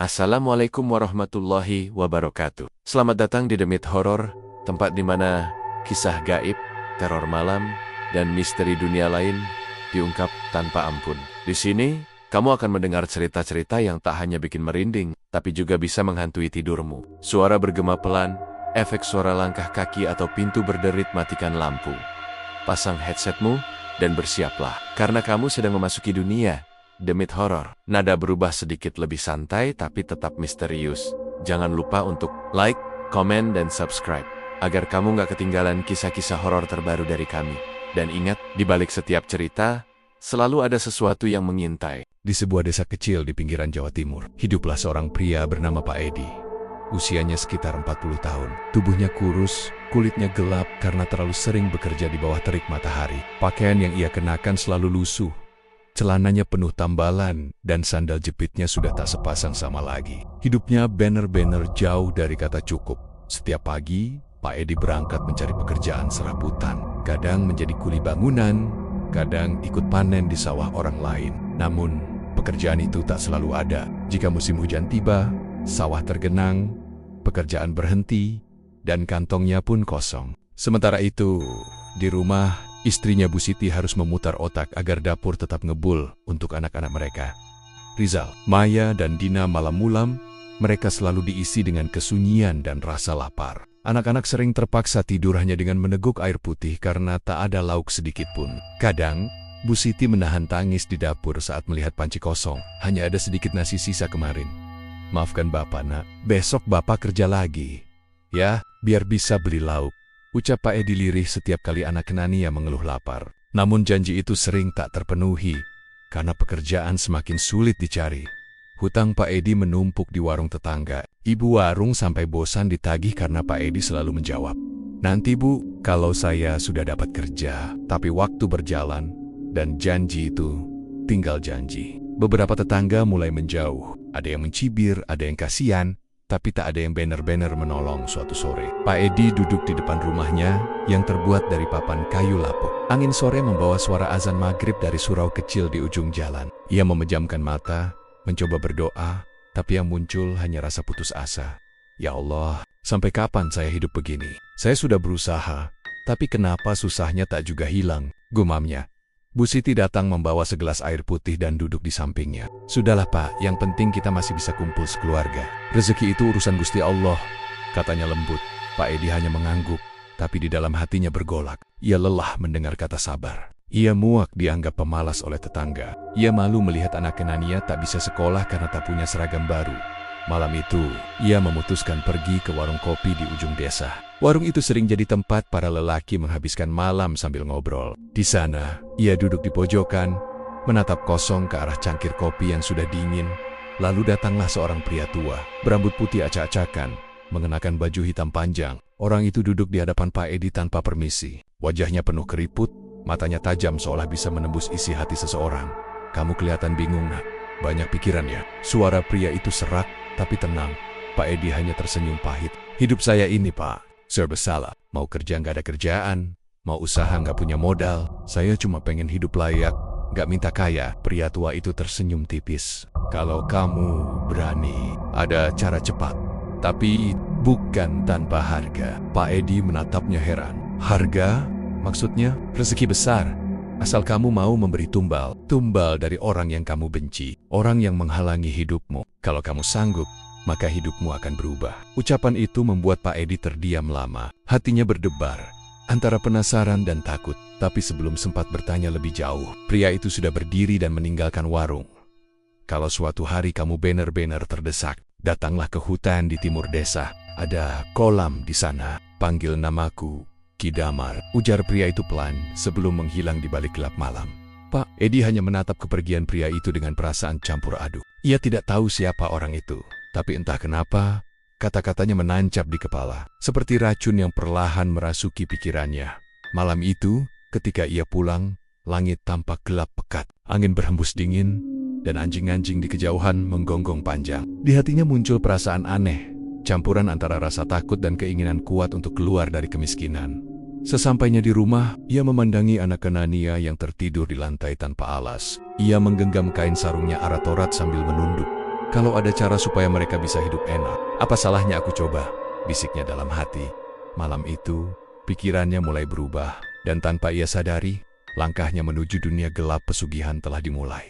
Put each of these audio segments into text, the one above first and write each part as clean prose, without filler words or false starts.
Assalamualaikum warahmatullahi wabarakatuh. Selamat datang di The Myth Horror, tempat di mana kisah gaib, teror malam, dan misteri dunia lain diungkap tanpa ampun. Di sini, kamu akan mendengar cerita-cerita yang tak hanya bikin merinding, tapi juga bisa menghantui tidurmu. Suara bergema pelan, efek suara langkah kaki atau pintu berderit, matikan lampu. Pasang headsetmu dan bersiaplah, karena kamu sedang memasuki dunia The Myth Horror. Nada berubah sedikit lebih santai tapi tetap misterius. Jangan lupa untuk like, komen, dan subscribe agar kamu nggak ketinggalan kisah-kisah horor terbaru dari kami. Dan ingat, di balik setiap cerita, selalu ada sesuatu yang mengintai. Di sebuah desa kecil di pinggiran Jawa Timur, hiduplah seorang pria bernama Pak Edi. Usianya sekitar 40 tahun. Tubuhnya kurus, kulitnya gelap karena terlalu sering bekerja di bawah terik matahari. Pakaian yang ia kenakan selalu lusuh. Celananya penuh tambalan dan sandal jepitnya sudah tak sepasang sama lagi. Hidupnya bener-bener jauh dari kata cukup. Setiap pagi, Pak Edi berangkat mencari pekerjaan serabutan. Kadang menjadi kuli bangunan, kadang ikut panen di sawah orang lain. Namun, pekerjaan itu tak selalu ada. Jika musim hujan tiba, sawah tergenang, pekerjaan berhenti, dan kantongnya pun kosong. Sementara itu, di rumah, istrinya Bu Siti harus memutar otak agar dapur tetap ngebul untuk anak-anak mereka. Rizal, Maya, dan Dina malam-mulam, mereka selalu diisi dengan kesunyian dan rasa lapar. Anak-anak sering terpaksa tidur hanya dengan meneguk air putih karena tak ada lauk sedikit pun. Kadang, Bu Siti menahan tangis di dapur saat melihat panci kosong. Hanya ada sedikit nasi sisa kemarin. Maafkan Bapak, Nak. Besok Bapak kerja lagi. Ya, biar bisa beli lauk. Ucap Pak Edi lirih setiap kali anak Kenania mengeluh lapar. Namun janji itu sering tak terpenuhi, karena pekerjaan semakin sulit dicari. Hutang Pak Edi menumpuk di warung tetangga. Ibu warung sampai bosan ditagih karena Pak Edi selalu menjawab, "Nanti Bu, kalau saya sudah dapat kerja." Tapi waktu berjalan, dan janji itu tinggal janji. Beberapa tetangga mulai menjauh. Ada yang mencibir, ada yang kasihan, tapi tak ada yang benar-benar menolong. Suatu sore, Pak Edi duduk di depan rumahnya yang terbuat dari papan kayu lapuk. Angin sore membawa suara azan maghrib dari surau kecil di ujung jalan. Ia memejamkan mata, mencoba berdoa, tapi yang muncul hanya rasa putus asa. Ya Allah, sampai kapan saya hidup begini? Saya sudah berusaha, tapi kenapa susahnya tak juga hilang? Gumamnya. Bu Siti datang membawa segelas air putih dan duduk di sampingnya. "Sudahlah Pak, yang penting kita masih bisa kumpul sekeluarga. Rezeki itu urusan Gusti Allah," katanya lembut. Pak Edi hanya mengangguk, tapi di dalam hatinya bergolak. Ia lelah mendengar kata sabar. Ia muak dianggap pemalas oleh tetangga. Ia malu melihat anak Kenania tak bisa sekolah karena tak punya seragam baru. Malam itu, ia memutuskan pergi ke warung kopi di ujung desa. Warung itu sering jadi tempat para lelaki menghabiskan malam sambil ngobrol. Di sana, ia duduk di pojokan, menatap kosong ke arah cangkir kopi yang sudah dingin. Lalu datanglah seorang pria tua, berambut putih acak-acakan, mengenakan baju hitam panjang. Orang itu duduk di hadapan Pak Edi tanpa permisi. Wajahnya penuh keriput, matanya tajam seolah bisa menembus isi hati seseorang. "Kamu kelihatan bingung, Nak. Banyak pikiran ya?" Suara pria itu serak, tapi tenang. Pak Edi hanya tersenyum pahit. "Hidup saya ini, Pak, serba salah. Mau kerja nggak ada kerjaan, mau usaha nggak punya modal. Saya cuma pengen hidup layak, nggak minta kaya." Pria tua itu tersenyum tipis. "Kalau kamu berani, ada cara cepat, tapi bukan tanpa harga." Pak Edi menatapnya heran. "Harga? Maksudnya?" "Rezeki besar. Asal kamu mau memberi tumbal. Tumbal dari orang yang kamu benci, orang yang menghalangi hidupmu. Kalau kamu sanggup, maka hidupmu akan berubah." Ucapan itu membuat Pak Edi terdiam lama. Hatinya berdebar, antara penasaran dan takut. Tapi sebelum sempat bertanya lebih jauh, pria itu sudah berdiri dan meninggalkan warung. "Kalau suatu hari kamu benar-benar terdesak, datanglah ke hutan di timur desa. Ada kolam di sana. Panggil namaku Ki Damar," ujar pria itu pelan sebelum menghilang di balik gelap malam. Pak Edi hanya menatap kepergian pria itu dengan perasaan campur aduk. Ia tidak tahu siapa orang itu, tapi entah kenapa, kata-katanya menancap di kepala, seperti racun yang perlahan merasuki pikirannya. Malam itu, ketika ia pulang, langit tampak gelap pekat. Angin berhembus dingin, dan anjing-anjing di kejauhan menggonggong panjang. Di hatinya muncul perasaan aneh, campuran antara rasa takut dan keinginan kuat untuk keluar dari kemiskinan. Sesampainya di rumah, ia memandangi anak Kenania yang tertidur di lantai tanpa alas. Ia menggenggam kain sarungnya aratorat sambil menunduk. Kalau ada cara supaya mereka bisa hidup enak, apa salahnya aku coba? Bisiknya dalam hati. Malam itu, pikirannya mulai berubah, dan tanpa ia sadari, langkahnya menuju dunia gelap pesugihan telah dimulai.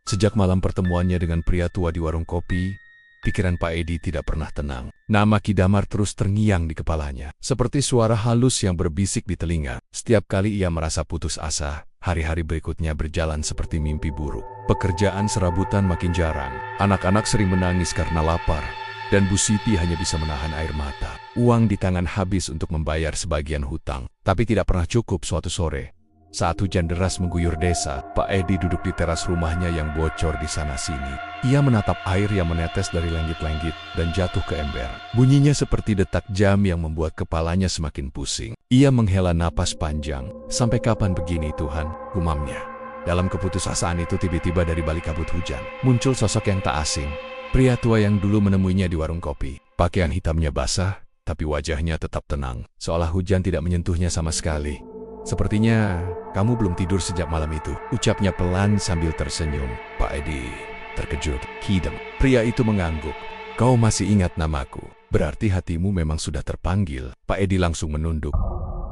Sejak malam pertemuannya dengan pria tua di warung kopi, pikiran Pak Edi tidak pernah tenang. Nama Ki Damar terus terngiang di kepalanya, seperti suara halus yang berbisik di telinga. Setiap kali ia merasa putus asa, hari-hari berikutnya berjalan seperti mimpi buruk. Pekerjaan serabutan makin jarang, anak-anak sering menangis karena lapar, dan Bu Siti hanya bisa menahan air mata. Uang di tangan habis untuk membayar sebagian hutang, tapi tidak pernah cukup. Suatu sore, saat hujan deras mengguyur desa, Pak Edi duduk di teras rumahnya yang bocor di sana-sini. Ia menatap air yang menetes dari langit-langit dan jatuh ke ember. Bunyinya seperti detak jam yang membuat kepalanya semakin pusing. Ia menghela napas panjang. Sampai kapan begini Tuhan, gumamnya. Dalam keputusasaan itu tiba-tiba dari balik kabut hujan, muncul sosok yang tak asing. Pria tua yang dulu menemuinya di warung kopi. Pakaian hitamnya basah, tapi wajahnya tetap tenang, seolah hujan tidak menyentuhnya sama sekali. Sepertinya kamu belum tidur sejak malam itu, ucapnya pelan sambil tersenyum. Pak Edi terkejut. Kidam. Pria itu mengangguk. Kau masih ingat namaku? Berarti hatimu memang sudah terpanggil. Pak Edi langsung menunduk.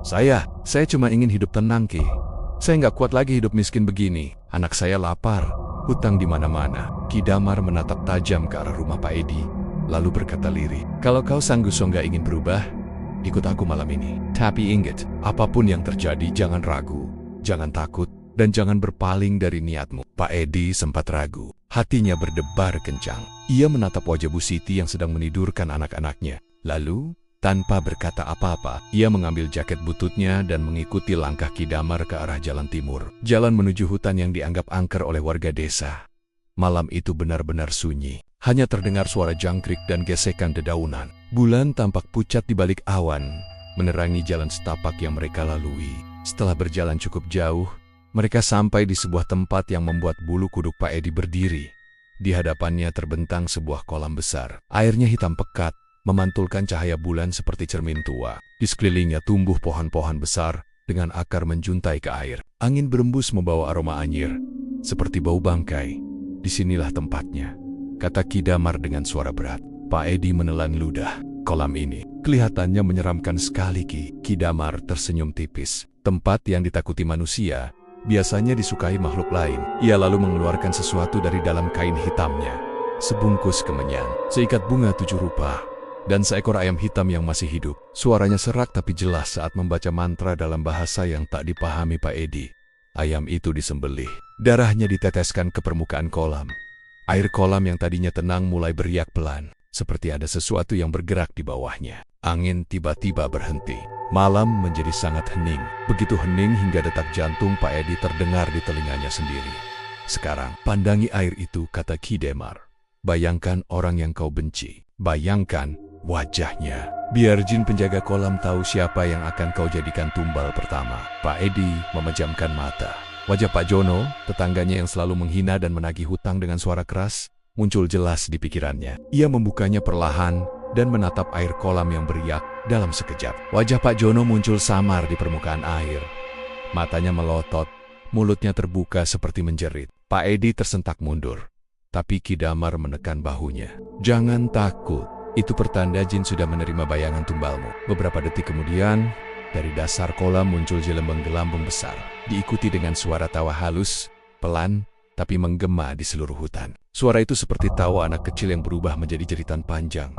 Saya cuma ingin hidup tenang, Ki. Saya nggak kuat lagi hidup miskin begini. Anak saya lapar, hutang di mana-mana. Ki Damar menatap tajam ke arah rumah Pak Edi, lalu berkata lirih, kalau kau sanggup-sanggup ingin berubah, ikut aku malam ini. Tapi ingat, apapun yang terjadi jangan ragu, jangan takut, dan jangan berpaling dari niatmu. Pak Edi sempat ragu, hatinya berdebar kencang. Ia menatap wajah Bu Siti yang sedang menidurkan anak-anaknya. Lalu, tanpa berkata apa-apa, ia mengambil jaket bututnya dan mengikuti langkah Ki Damar ke arah jalan timur. Jalan menuju hutan yang dianggap angker oleh warga desa. Malam itu benar-benar sunyi. Hanya terdengar suara jangkrik dan gesekan dedaunan. Bulan tampak pucat di balik awan, menerangi jalan setapak yang mereka lalui. Setelah berjalan cukup jauh, mereka sampai di sebuah tempat yang membuat bulu kuduk Pak Edi berdiri. Di hadapannya terbentang sebuah kolam besar. Airnya hitam pekat, memantulkan cahaya bulan seperti cermin tua. Di sekelilingnya tumbuh pohon-pohon besar dengan akar menjuntai ke air. Angin berembus membawa aroma anyir, seperti bau bangkai. Disinilah tempatnya, kata Ki Damar dengan suara berat. Pak Edi menelan ludah. Kolam ini kelihatannya menyeramkan sekali, Ki. Ki Damar tersenyum tipis. Tempat yang ditakuti manusia biasanya disukai makhluk lain. Ia lalu mengeluarkan sesuatu dari dalam kain hitamnya. Sebungkus kemenyan, seikat bunga 7 rupa, dan seekor ayam hitam yang masih hidup. Suaranya serak tapi jelas saat membaca mantra dalam bahasa yang tak dipahami Pak Edi. Ayam itu disembelih. Darahnya diteteskan ke permukaan kolam. Air kolam yang tadinya tenang mulai beriak pelan, seperti ada sesuatu yang bergerak di bawahnya. Angin tiba-tiba berhenti. Malam menjadi sangat hening. Begitu hening hingga detak jantung Pak Edi terdengar di telinganya sendiri. Sekarang, pandangi air itu, kata Ki Damar. Bayangkan orang yang kau benci. Bayangkan wajahnya. Biar jin penjaga kolam tahu siapa yang akan kau jadikan tumbal pertama. Pak Edi memejamkan mata. Wajah Pak Jono, tetangganya yang selalu menghina dan menagih hutang dengan suara keras, muncul jelas di pikirannya. Ia membukanya perlahan dan menatap air kolam yang beriak dalam sekejap. Wajah Pak Jono muncul samar di permukaan air. Matanya melotot, mulutnya terbuka seperti menjerit. Pak Edi tersentak mundur, tapi Ki Damar menekan bahunya. Jangan takut, itu pertanda jin sudah menerima bayangan tumbalmu. Beberapa detik kemudian, dari dasar kolam muncul gelembung-gelambung besar, diikuti dengan suara tawa halus, pelan, tapi menggema di seluruh hutan. Suara itu seperti tawa anak kecil yang berubah menjadi jeritan panjang.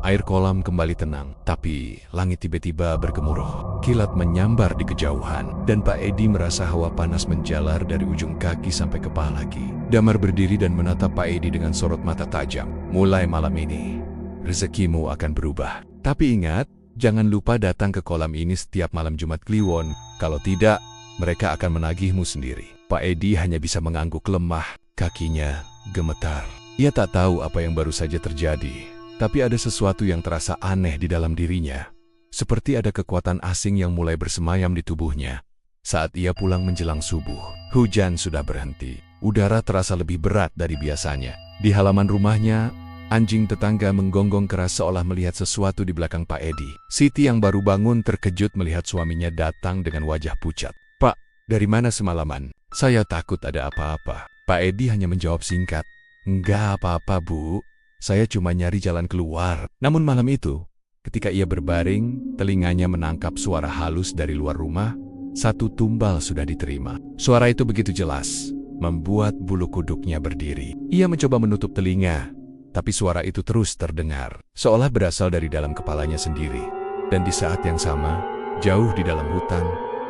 Air kolam kembali tenang, tapi langit tiba-tiba bergemuruh. Kilat menyambar di kejauhan, dan Pak Edi merasa hawa panas menjalar dari ujung kaki sampai kepala Ki. Damar berdiri dan menatap Pak Edi dengan sorot mata tajam. Mulai malam ini, rezekimu akan berubah. Tapi ingat, jangan lupa datang ke kolam ini setiap malam Jumat Kliwon. Kalau tidak, mereka akan menagihmu sendiri. Pak Edi hanya bisa mengangguk lemah, kakinya gemetar. Ia tak tahu apa yang baru saja terjadi. Tapi ada sesuatu yang terasa aneh di dalam dirinya. Seperti ada kekuatan asing yang mulai bersemayam di tubuhnya. Saat ia pulang menjelang subuh, hujan sudah berhenti. Udara terasa lebih berat dari biasanya. Di halaman rumahnya, anjing tetangga menggonggong keras seolah melihat sesuatu di belakang Pak Edi. Siti yang baru bangun terkejut melihat suaminya datang dengan wajah pucat. Pak, dari mana semalaman? Saya takut ada apa-apa. Pak Edi hanya menjawab singkat. Enggak apa-apa, Bu. Saya cuma nyari jalan keluar. Namun malam itu, ketika ia berbaring, telinganya menangkap suara halus dari luar rumah. Satu tumbal sudah diterima. Suara itu begitu jelas, membuat bulu kuduknya berdiri. Ia mencoba menutup telinga, tapi suara itu terus terdengar, seolah berasal dari dalam kepalanya sendiri. Dan di saat yang sama, jauh di dalam hutan,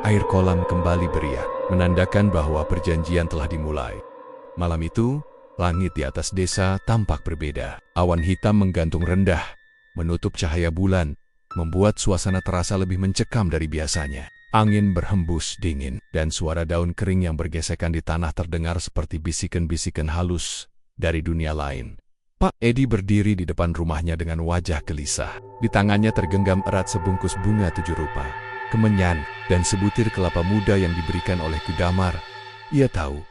air kolam kembali beriak, menandakan bahwa perjanjian telah dimulai. Malam itu, langit di atas desa tampak berbeda. Awan hitam menggantung rendah, menutup cahaya bulan, membuat suasana terasa lebih mencekam dari biasanya. Angin berhembus dingin, dan suara daun kering yang bergesekan di tanah terdengar seperti bisikan-bisikan halus dari dunia lain. Pak Edi berdiri di depan rumahnya dengan wajah gelisah. Di tangannya tergenggam erat sebungkus bunga 7 rupa, kemenyan, dan sebutir kelapa muda yang diberikan oleh Ki Damar. Ia tahu,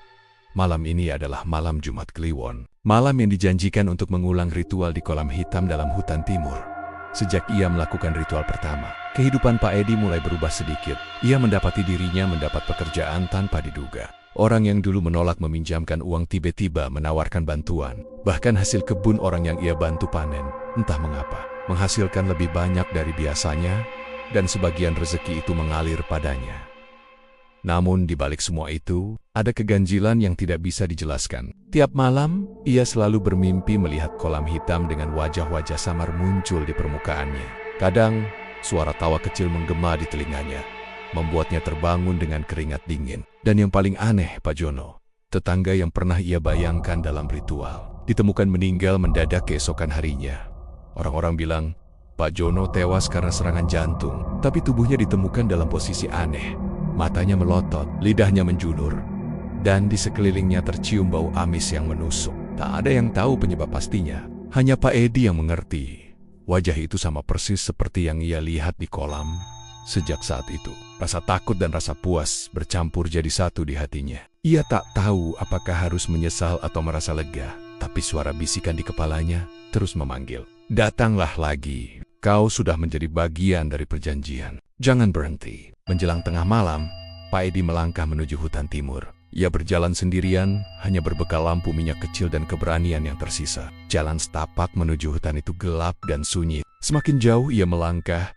malam ini adalah malam Jumat Kliwon, malam yang dijanjikan untuk mengulang ritual di kolam hitam dalam hutan timur. Sejak ia melakukan ritual pertama, kehidupan Pak Edi mulai berubah sedikit. Ia mendapati dirinya mendapat pekerjaan tanpa diduga. Orang yang dulu menolak meminjamkan uang tiba-tiba menawarkan bantuan. Bahkan hasil kebun orang yang ia bantu panen, entah mengapa, menghasilkan lebih banyak dari biasanya, dan sebagian rezeki itu mengalir padanya. Namun di balik semua itu, ada keganjilan yang tidak bisa dijelaskan. Tiap malam, ia selalu bermimpi melihat kolam hitam dengan wajah-wajah samar muncul di permukaannya. Kadang, suara tawa kecil menggema di telinganya, membuatnya terbangun dengan keringat dingin. Dan yang paling aneh, Pak Jono, tetangga yang pernah ia bayangkan dalam ritual, ditemukan meninggal mendadak keesokan harinya. Orang-orang bilang, Pak Jono tewas karena serangan jantung, tapi tubuhnya ditemukan dalam posisi aneh. Matanya melotot, lidahnya menjulur, dan di sekelilingnya tercium bau amis yang menusuk. Tak ada yang tahu penyebab pastinya, hanya Pak Edi yang mengerti. Wajah itu sama persis seperti yang ia lihat di kolam. Sejak saat itu, rasa takut dan rasa puas bercampur jadi satu di hatinya. Ia tak tahu apakah harus menyesal atau merasa lega, tapi suara bisikan di kepalanya terus memanggil. Datanglah lagi, kau sudah menjadi bagian dari perjanjian. Jangan berhenti. Menjelang tengah malam, Pak Edi melangkah menuju hutan timur. Ia berjalan sendirian, hanya berbekal lampu minyak kecil dan keberanian yang tersisa. Jalan setapak menuju hutan itu gelap dan sunyi. Semakin jauh ia melangkah,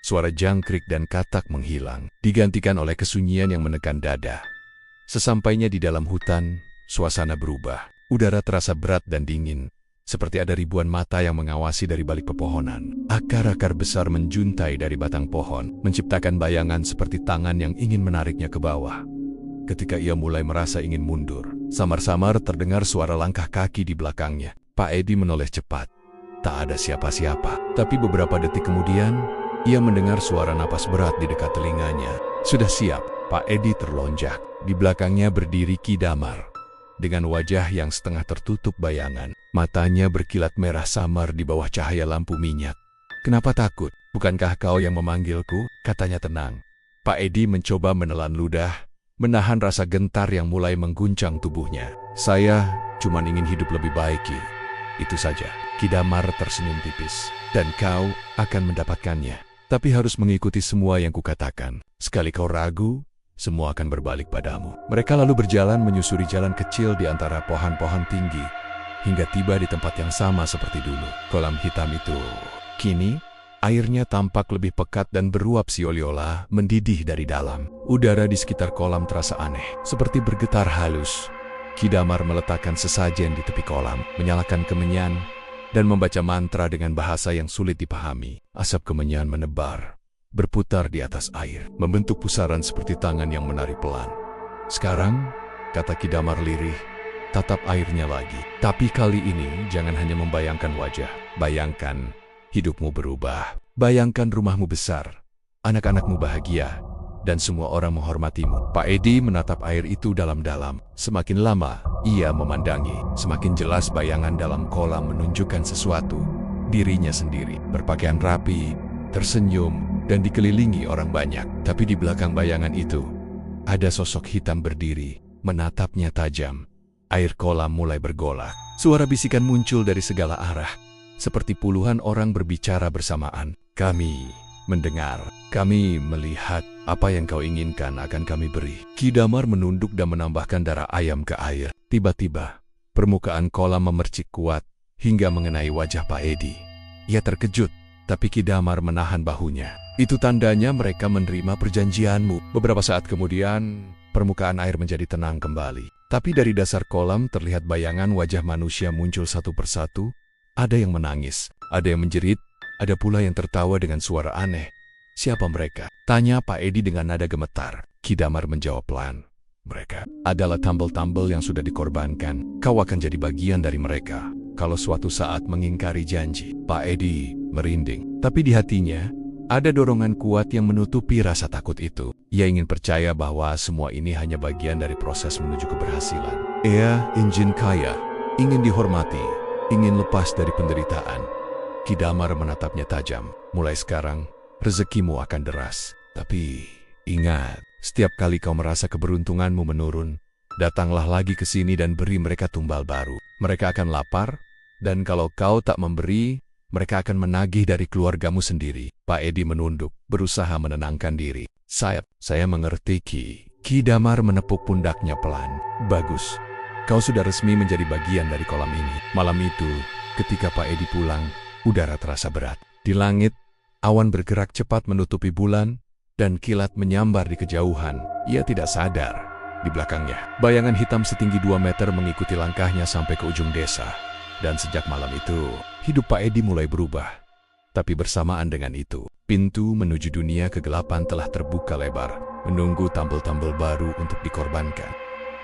suara jangkrik dan katak menghilang, digantikan oleh kesunyian yang menekan dada. Sesampainya di dalam hutan, suasana berubah. Udara terasa berat dan dingin, seperti ada ribuan mata yang mengawasi dari balik pepohonan. Akar-akar besar menjuntai dari batang pohon, menciptakan bayangan seperti tangan yang ingin menariknya ke bawah. Ketika ia mulai merasa ingin mundur, samar-samar terdengar suara langkah kaki di belakangnya. Pak Edi menoleh cepat. Tak ada siapa-siapa, tapi beberapa detik kemudian, ia mendengar suara napas berat di dekat telinganya. Sudah siap, Pak Edi terlonjak. Di belakangnya berdiri Ki Damar, dengan wajah yang setengah tertutup bayangan. Matanya berkilat merah samar di bawah cahaya lampu minyak. Kenapa takut? Bukankah kau yang memanggilku? Katanya tenang. Pak Edi mencoba menelan ludah, menahan rasa gentar yang mulai mengguncang tubuhnya. Saya cuma ingin hidup lebih baik, Ki. Itu saja. Ki Damar tersenyum tipis. Dan kau akan mendapatkannya. Tapi harus mengikuti semua yang kukatakan. Sekali kau ragu, semua akan berbalik padamu. Mereka lalu berjalan menyusuri jalan kecil di antara pohon-pohon tinggi, hingga tiba di tempat yang sama seperti dulu. Kolam hitam itu. Kini, airnya tampak lebih pekat dan beruap sioliola mendidih dari dalam. Udara di sekitar kolam terasa aneh, seperti bergetar halus. Ki Damar meletakkan sesajen di tepi kolam, menyalakan kemenyan, dan membaca mantra dengan bahasa yang sulit dipahami. Asap kemenyan menebar, berputar di atas air, membentuk pusaran seperti tangan yang menari pelan. Sekarang, kata Ki Damar lirih, tatap airnya lagi. Tapi kali ini jangan hanya membayangkan wajah. Bayangkan hidupmu berubah. Bayangkan rumahmu besar, anak-anakmu bahagia, dan semua orang menghormatimu. Pak Edi menatap air itu dalam-dalam. Semakin lama, ia memandangi. Semakin jelas bayangan dalam kolam menunjukkan sesuatu. Dirinya sendiri, berpakaian rapi, tersenyum, dan dikelilingi orang banyak. Tapi di belakang bayangan itu, ada sosok hitam berdiri, menatapnya tajam. Air kolam mulai bergolak. Suara bisikan muncul dari segala arah, seperti puluhan orang berbicara bersamaan. Kami mendengar, kami melihat, apa yang kau inginkan akan kami beri. Ki Damar menunduk dan menambahkan darah ayam ke air. Tiba-tiba, permukaan kolam memercik kuat, hingga mengenai wajah Pak Edi. Ia terkejut, tapi Ki Damar menahan bahunya. Itu tandanya mereka menerima perjanjianmu. Beberapa saat kemudian, permukaan air menjadi tenang kembali. Tapi dari dasar kolam terlihat bayangan wajah manusia muncul satu persatu. Ada yang menangis, ada yang menjerit, ada pula yang tertawa dengan suara aneh. Siapa mereka? Tanya Pak Edi dengan nada gemetar. Ki Damar menjawab pelan. Mereka adalah tambel-tambel yang sudah dikorbankan. Kau akan jadi bagian dari mereka kalau suatu saat mengingkari janji. Pak Edi merinding. Tapi di hatinya, ada dorongan kuat yang menutupi rasa takut itu. Ia ingin percaya bahwa semua ini hanya bagian dari proses menuju keberhasilan. Ia ingin kaya, ingin dihormati, ingin lepas dari penderitaan. Ki Damar menatapnya tajam. Mulai sekarang, rezekimu akan deras. Tapi ingat, setiap kali kau merasa keberuntunganmu menurun, datanglah lagi ke sini dan beri mereka tumbal baru. Mereka akan lapar, dan kalau kau tak memberi, mereka akan menagih dari keluargamu sendiri. Pak Edi menunduk, berusaha menenangkan diri. Saya mengerti, Ki. Ki Damar menepuk pundaknya pelan. Bagus, kau sudah resmi menjadi bagian dari kolam ini. Malam itu, ketika Pak Edi pulang, udara terasa berat. Di langit, awan bergerak cepat menutupi bulan, dan kilat menyambar di kejauhan. Ia tidak sadar. Di belakangnya, bayangan hitam setinggi 2 meter mengikuti langkahnya sampai ke ujung desa. Dan sejak malam itu, hidup Pak Edi mulai berubah. Tapi bersamaan dengan itu, pintu menuju dunia kegelapan telah terbuka lebar, menunggu tambel-tambel baru untuk dikorbankan.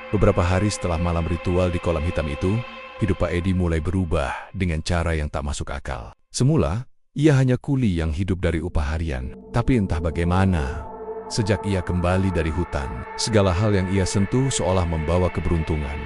Beberapa hari setelah malam ritual di kolam hitam itu, hidup Pak Edi mulai berubah dengan cara yang tak masuk akal. Semula, ia hanya kuli yang hidup dari upah harian. Tapi entah bagaimana, sejak ia kembali dari hutan, segala hal yang ia sentuh seolah membawa keberuntungan.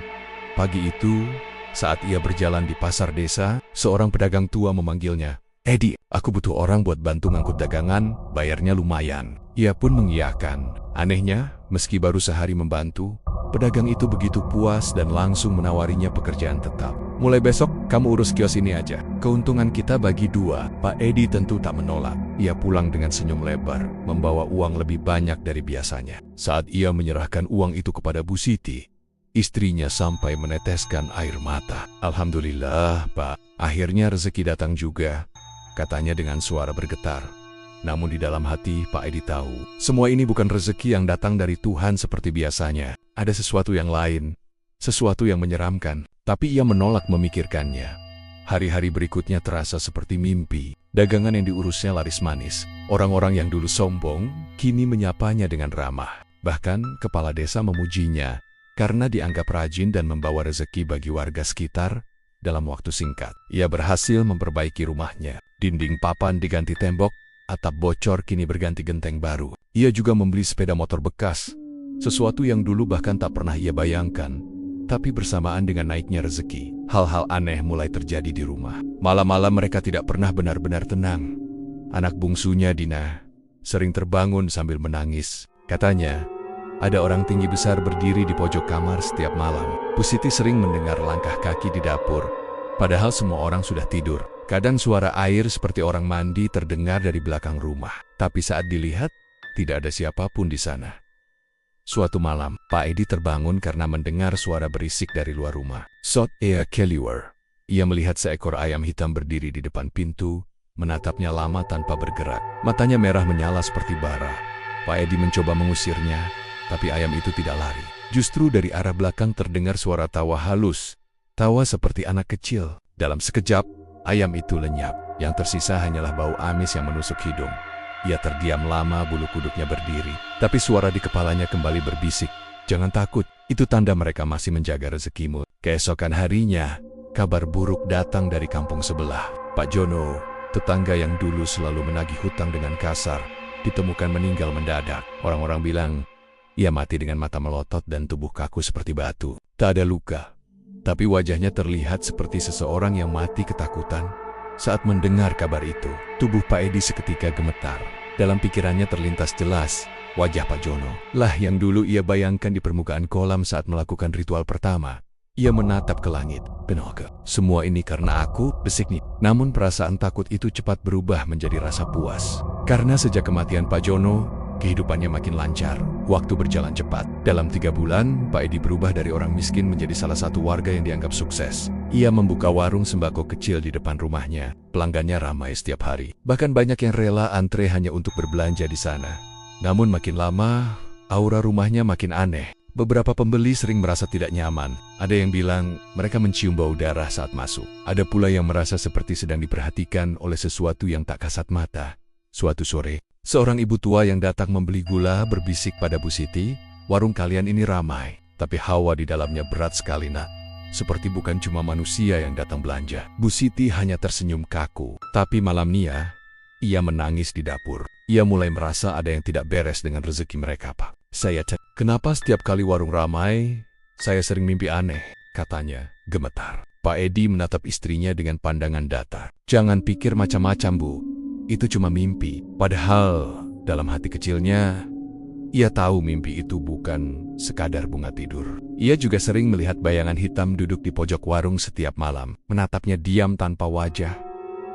Pagi itu, saat ia berjalan di pasar desa, seorang pedagang tua memanggilnya. Edi, aku butuh orang buat bantu ngangkut dagangan, bayarnya lumayan. Ia pun mengiyakan. Anehnya, meski baru sehari membantu, pedagang itu begitu puas dan langsung menawarinya pekerjaan tetap. Mulai besok, kamu urus kios ini aja. Keuntungan kita bagi 2. Pak Edi tentu tak menolak. Ia pulang dengan senyum lebar, membawa uang lebih banyak dari biasanya. Saat ia menyerahkan uang itu kepada Bu Siti, istrinya sampai meneteskan air mata. Alhamdulillah, Pak. Akhirnya rezeki datang juga, katanya dengan suara bergetar. Namun di dalam hati, Pak Edi tahu, semua ini bukan rezeki yang datang dari Tuhan seperti biasanya. Ada sesuatu yang lain, sesuatu yang menyeramkan, tapi ia menolak memikirkannya. Hari-hari berikutnya terasa seperti mimpi. Dagangan yang diurusnya laris manis. Orang-orang yang dulu sombong, kini menyapanya dengan ramah. Bahkan, kepala desa memujinya karena dianggap rajin dan membawa rezeki bagi warga sekitar dalam waktu singkat. Ia berhasil memperbaiki rumahnya. Dinding papan diganti tembok, atap bocor kini berganti genteng baru. Ia juga membeli sepeda motor bekas, sesuatu yang dulu bahkan tak pernah ia bayangkan. Tapi bersamaan dengan naiknya rezeki, hal-hal aneh mulai terjadi di rumah. Malam-malam mereka tidak pernah benar-benar tenang. Anak bungsunya, Dina, sering terbangun sambil menangis. Katanya, ada orang tinggi besar berdiri di pojok kamar setiap malam. Bu Siti sering mendengar langkah kaki di dapur, padahal semua orang sudah tidur. Kadang suara air seperti orang mandi terdengar dari belakang rumah. Tapi saat dilihat, tidak ada siapapun di sana. Suatu malam, Pak Edi terbangun karena mendengar suara berisik dari luar rumah. Sot Ea Keliwer. Ia melihat seekor ayam hitam berdiri di depan pintu, menatapnya lama tanpa bergerak. Matanya merah menyala seperti bara. Pak Edi mencoba mengusirnya, tapi ayam itu tidak lari. Justru dari arah belakang terdengar suara tawa halus. Tawa seperti anak kecil. Dalam sekejap, ayam itu lenyap. Yang tersisa hanyalah bau amis yang menusuk hidung. Ia terdiam lama, bulu kuduknya berdiri. Tapi suara di kepalanya kembali berbisik. Jangan takut, itu tanda mereka masih menjaga rezekimu. Keesokan harinya, kabar buruk datang dari kampung sebelah. Pak Jono, tetangga yang dulu selalu menagih hutang dengan kasar, ditemukan meninggal mendadak. Orang-orang bilang, ia mati dengan mata melotot dan tubuh kaku seperti batu. Tak ada luka, tapi wajahnya terlihat seperti seseorang yang mati ketakutan. Saat mendengar kabar itu, tubuh Pak Edi seketika gemetar. Dalam pikirannya terlintas jelas, wajah Pak Jono lah yang dulu ia bayangkan di permukaan kolam saat melakukan ritual pertama. Ia menatap ke langit. Penoke, semua ini karena aku, bisiknya. Namun perasaan takut itu cepat berubah menjadi rasa puas. Karena sejak kematian Pak Jono, Kehidupannya makin lancar. Waktu berjalan cepat. Dalam 3 bulan, Pak Edi berubah dari orang miskin menjadi salah satu warga yang dianggap sukses. Ia membuka warung sembako kecil di depan rumahnya. Pelanggannya ramai setiap hari. Bahkan banyak yang rela antre hanya untuk berbelanja di sana. Namun makin lama, aura rumahnya makin aneh. Beberapa pembeli sering merasa tidak nyaman. Ada yang bilang mereka mencium bau darah saat masuk. Ada pula yang merasa seperti sedang diperhatikan oleh sesuatu yang tak kasat mata. Suatu sore, seorang ibu tua yang datang membeli gula berbisik pada Bu Siti, "Warung kalian ini ramai, tapi hawa di dalamnya berat sekali, Nak. Seperti bukan cuma manusia yang datang belanja." Bu Siti hanya tersenyum kaku. Tapi malam Nia, ia menangis di dapur. Ia mulai merasa ada yang tidak beres dengan rezeki mereka, Pak. "Saya cek, kenapa setiap kali warung ramai, saya sering mimpi aneh," katanya, gemetar. Pak Edi menatap istrinya dengan pandangan datar. "Jangan pikir macam-macam, Bu. Itu cuma mimpi." Padahal, dalam hati kecilnya, ia tahu mimpi itu bukan sekadar bunga tidur. Ia juga sering melihat bayangan hitam duduk di pojok warung setiap malam, menatapnya diam tanpa wajah.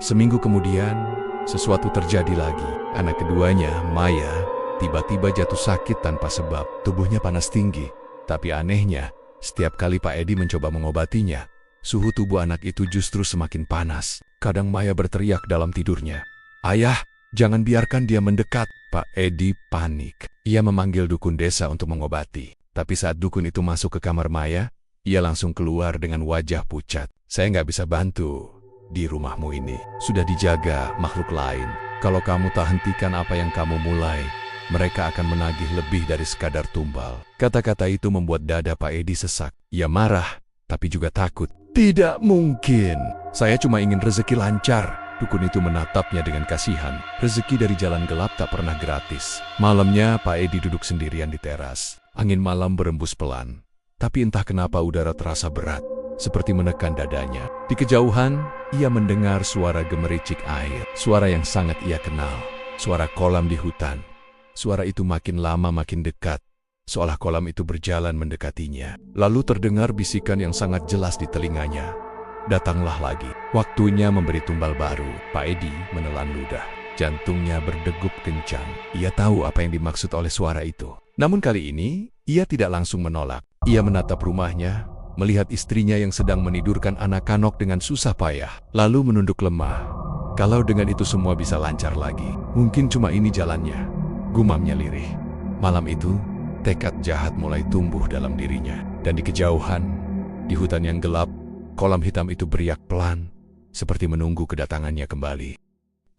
Seminggu kemudian, sesuatu terjadi lagi. Anak keduanya, Maya, tiba-tiba jatuh sakit tanpa sebab. Tubuhnya panas tinggi. Tapi anehnya, setiap kali Pak Edi mencoba mengobatinya, suhu tubuh anak itu justru semakin panas. Kadang Maya berteriak dalam tidurnya, "Ayah, jangan biarkan dia mendekat." Pak Edi panik. Ia memanggil dukun desa untuk mengobati. Tapi saat dukun itu masuk ke kamar Maya, ia langsung keluar dengan wajah pucat. "Saya nggak bisa bantu. Di rumahmu ini sudah dijaga makhluk lain. Kalau kamu tak hentikan apa yang kamu mulai, mereka akan menagih lebih dari sekadar tumbal." Kata-kata itu membuat dada Pak Edi sesak. Ia marah, tapi juga takut. "Tidak mungkin. Saya cuma ingin rezeki lancar." Dukun itu menatapnya dengan kasihan. Rezeki dari jalan gelap tak pernah gratis. Malamnya, Pak Edi duduk sendirian di teras. Angin malam berembus pelan. Tapi entah kenapa udara terasa berat, seperti menekan dadanya. Di kejauhan, ia mendengar suara gemericik air. Suara yang sangat ia kenal. Suara kolam di hutan. Suara itu makin lama makin dekat, seolah kolam itu berjalan mendekatinya. Lalu terdengar bisikan yang sangat jelas di telinganya. Datanglah lagi. Waktunya memberi tumbal baru. Pak Edi menelan ludah. Jantungnya berdegup kencang. Ia tahu apa yang dimaksud oleh suara itu. Namun kali ini, ia tidak langsung menolak. Ia menatap rumahnya, melihat istrinya yang sedang menidurkan anak kanok dengan susah payah, lalu menunduk lemah. Kalau dengan itu semua bisa lancar lagi, mungkin cuma ini jalannya, gumamnya lirih. Malam itu, tekad jahat mulai tumbuh dalam dirinya. Dan di kejauhan, di hutan yang gelap, kolam hitam itu beriak pelan, seperti menunggu kedatangannya kembali.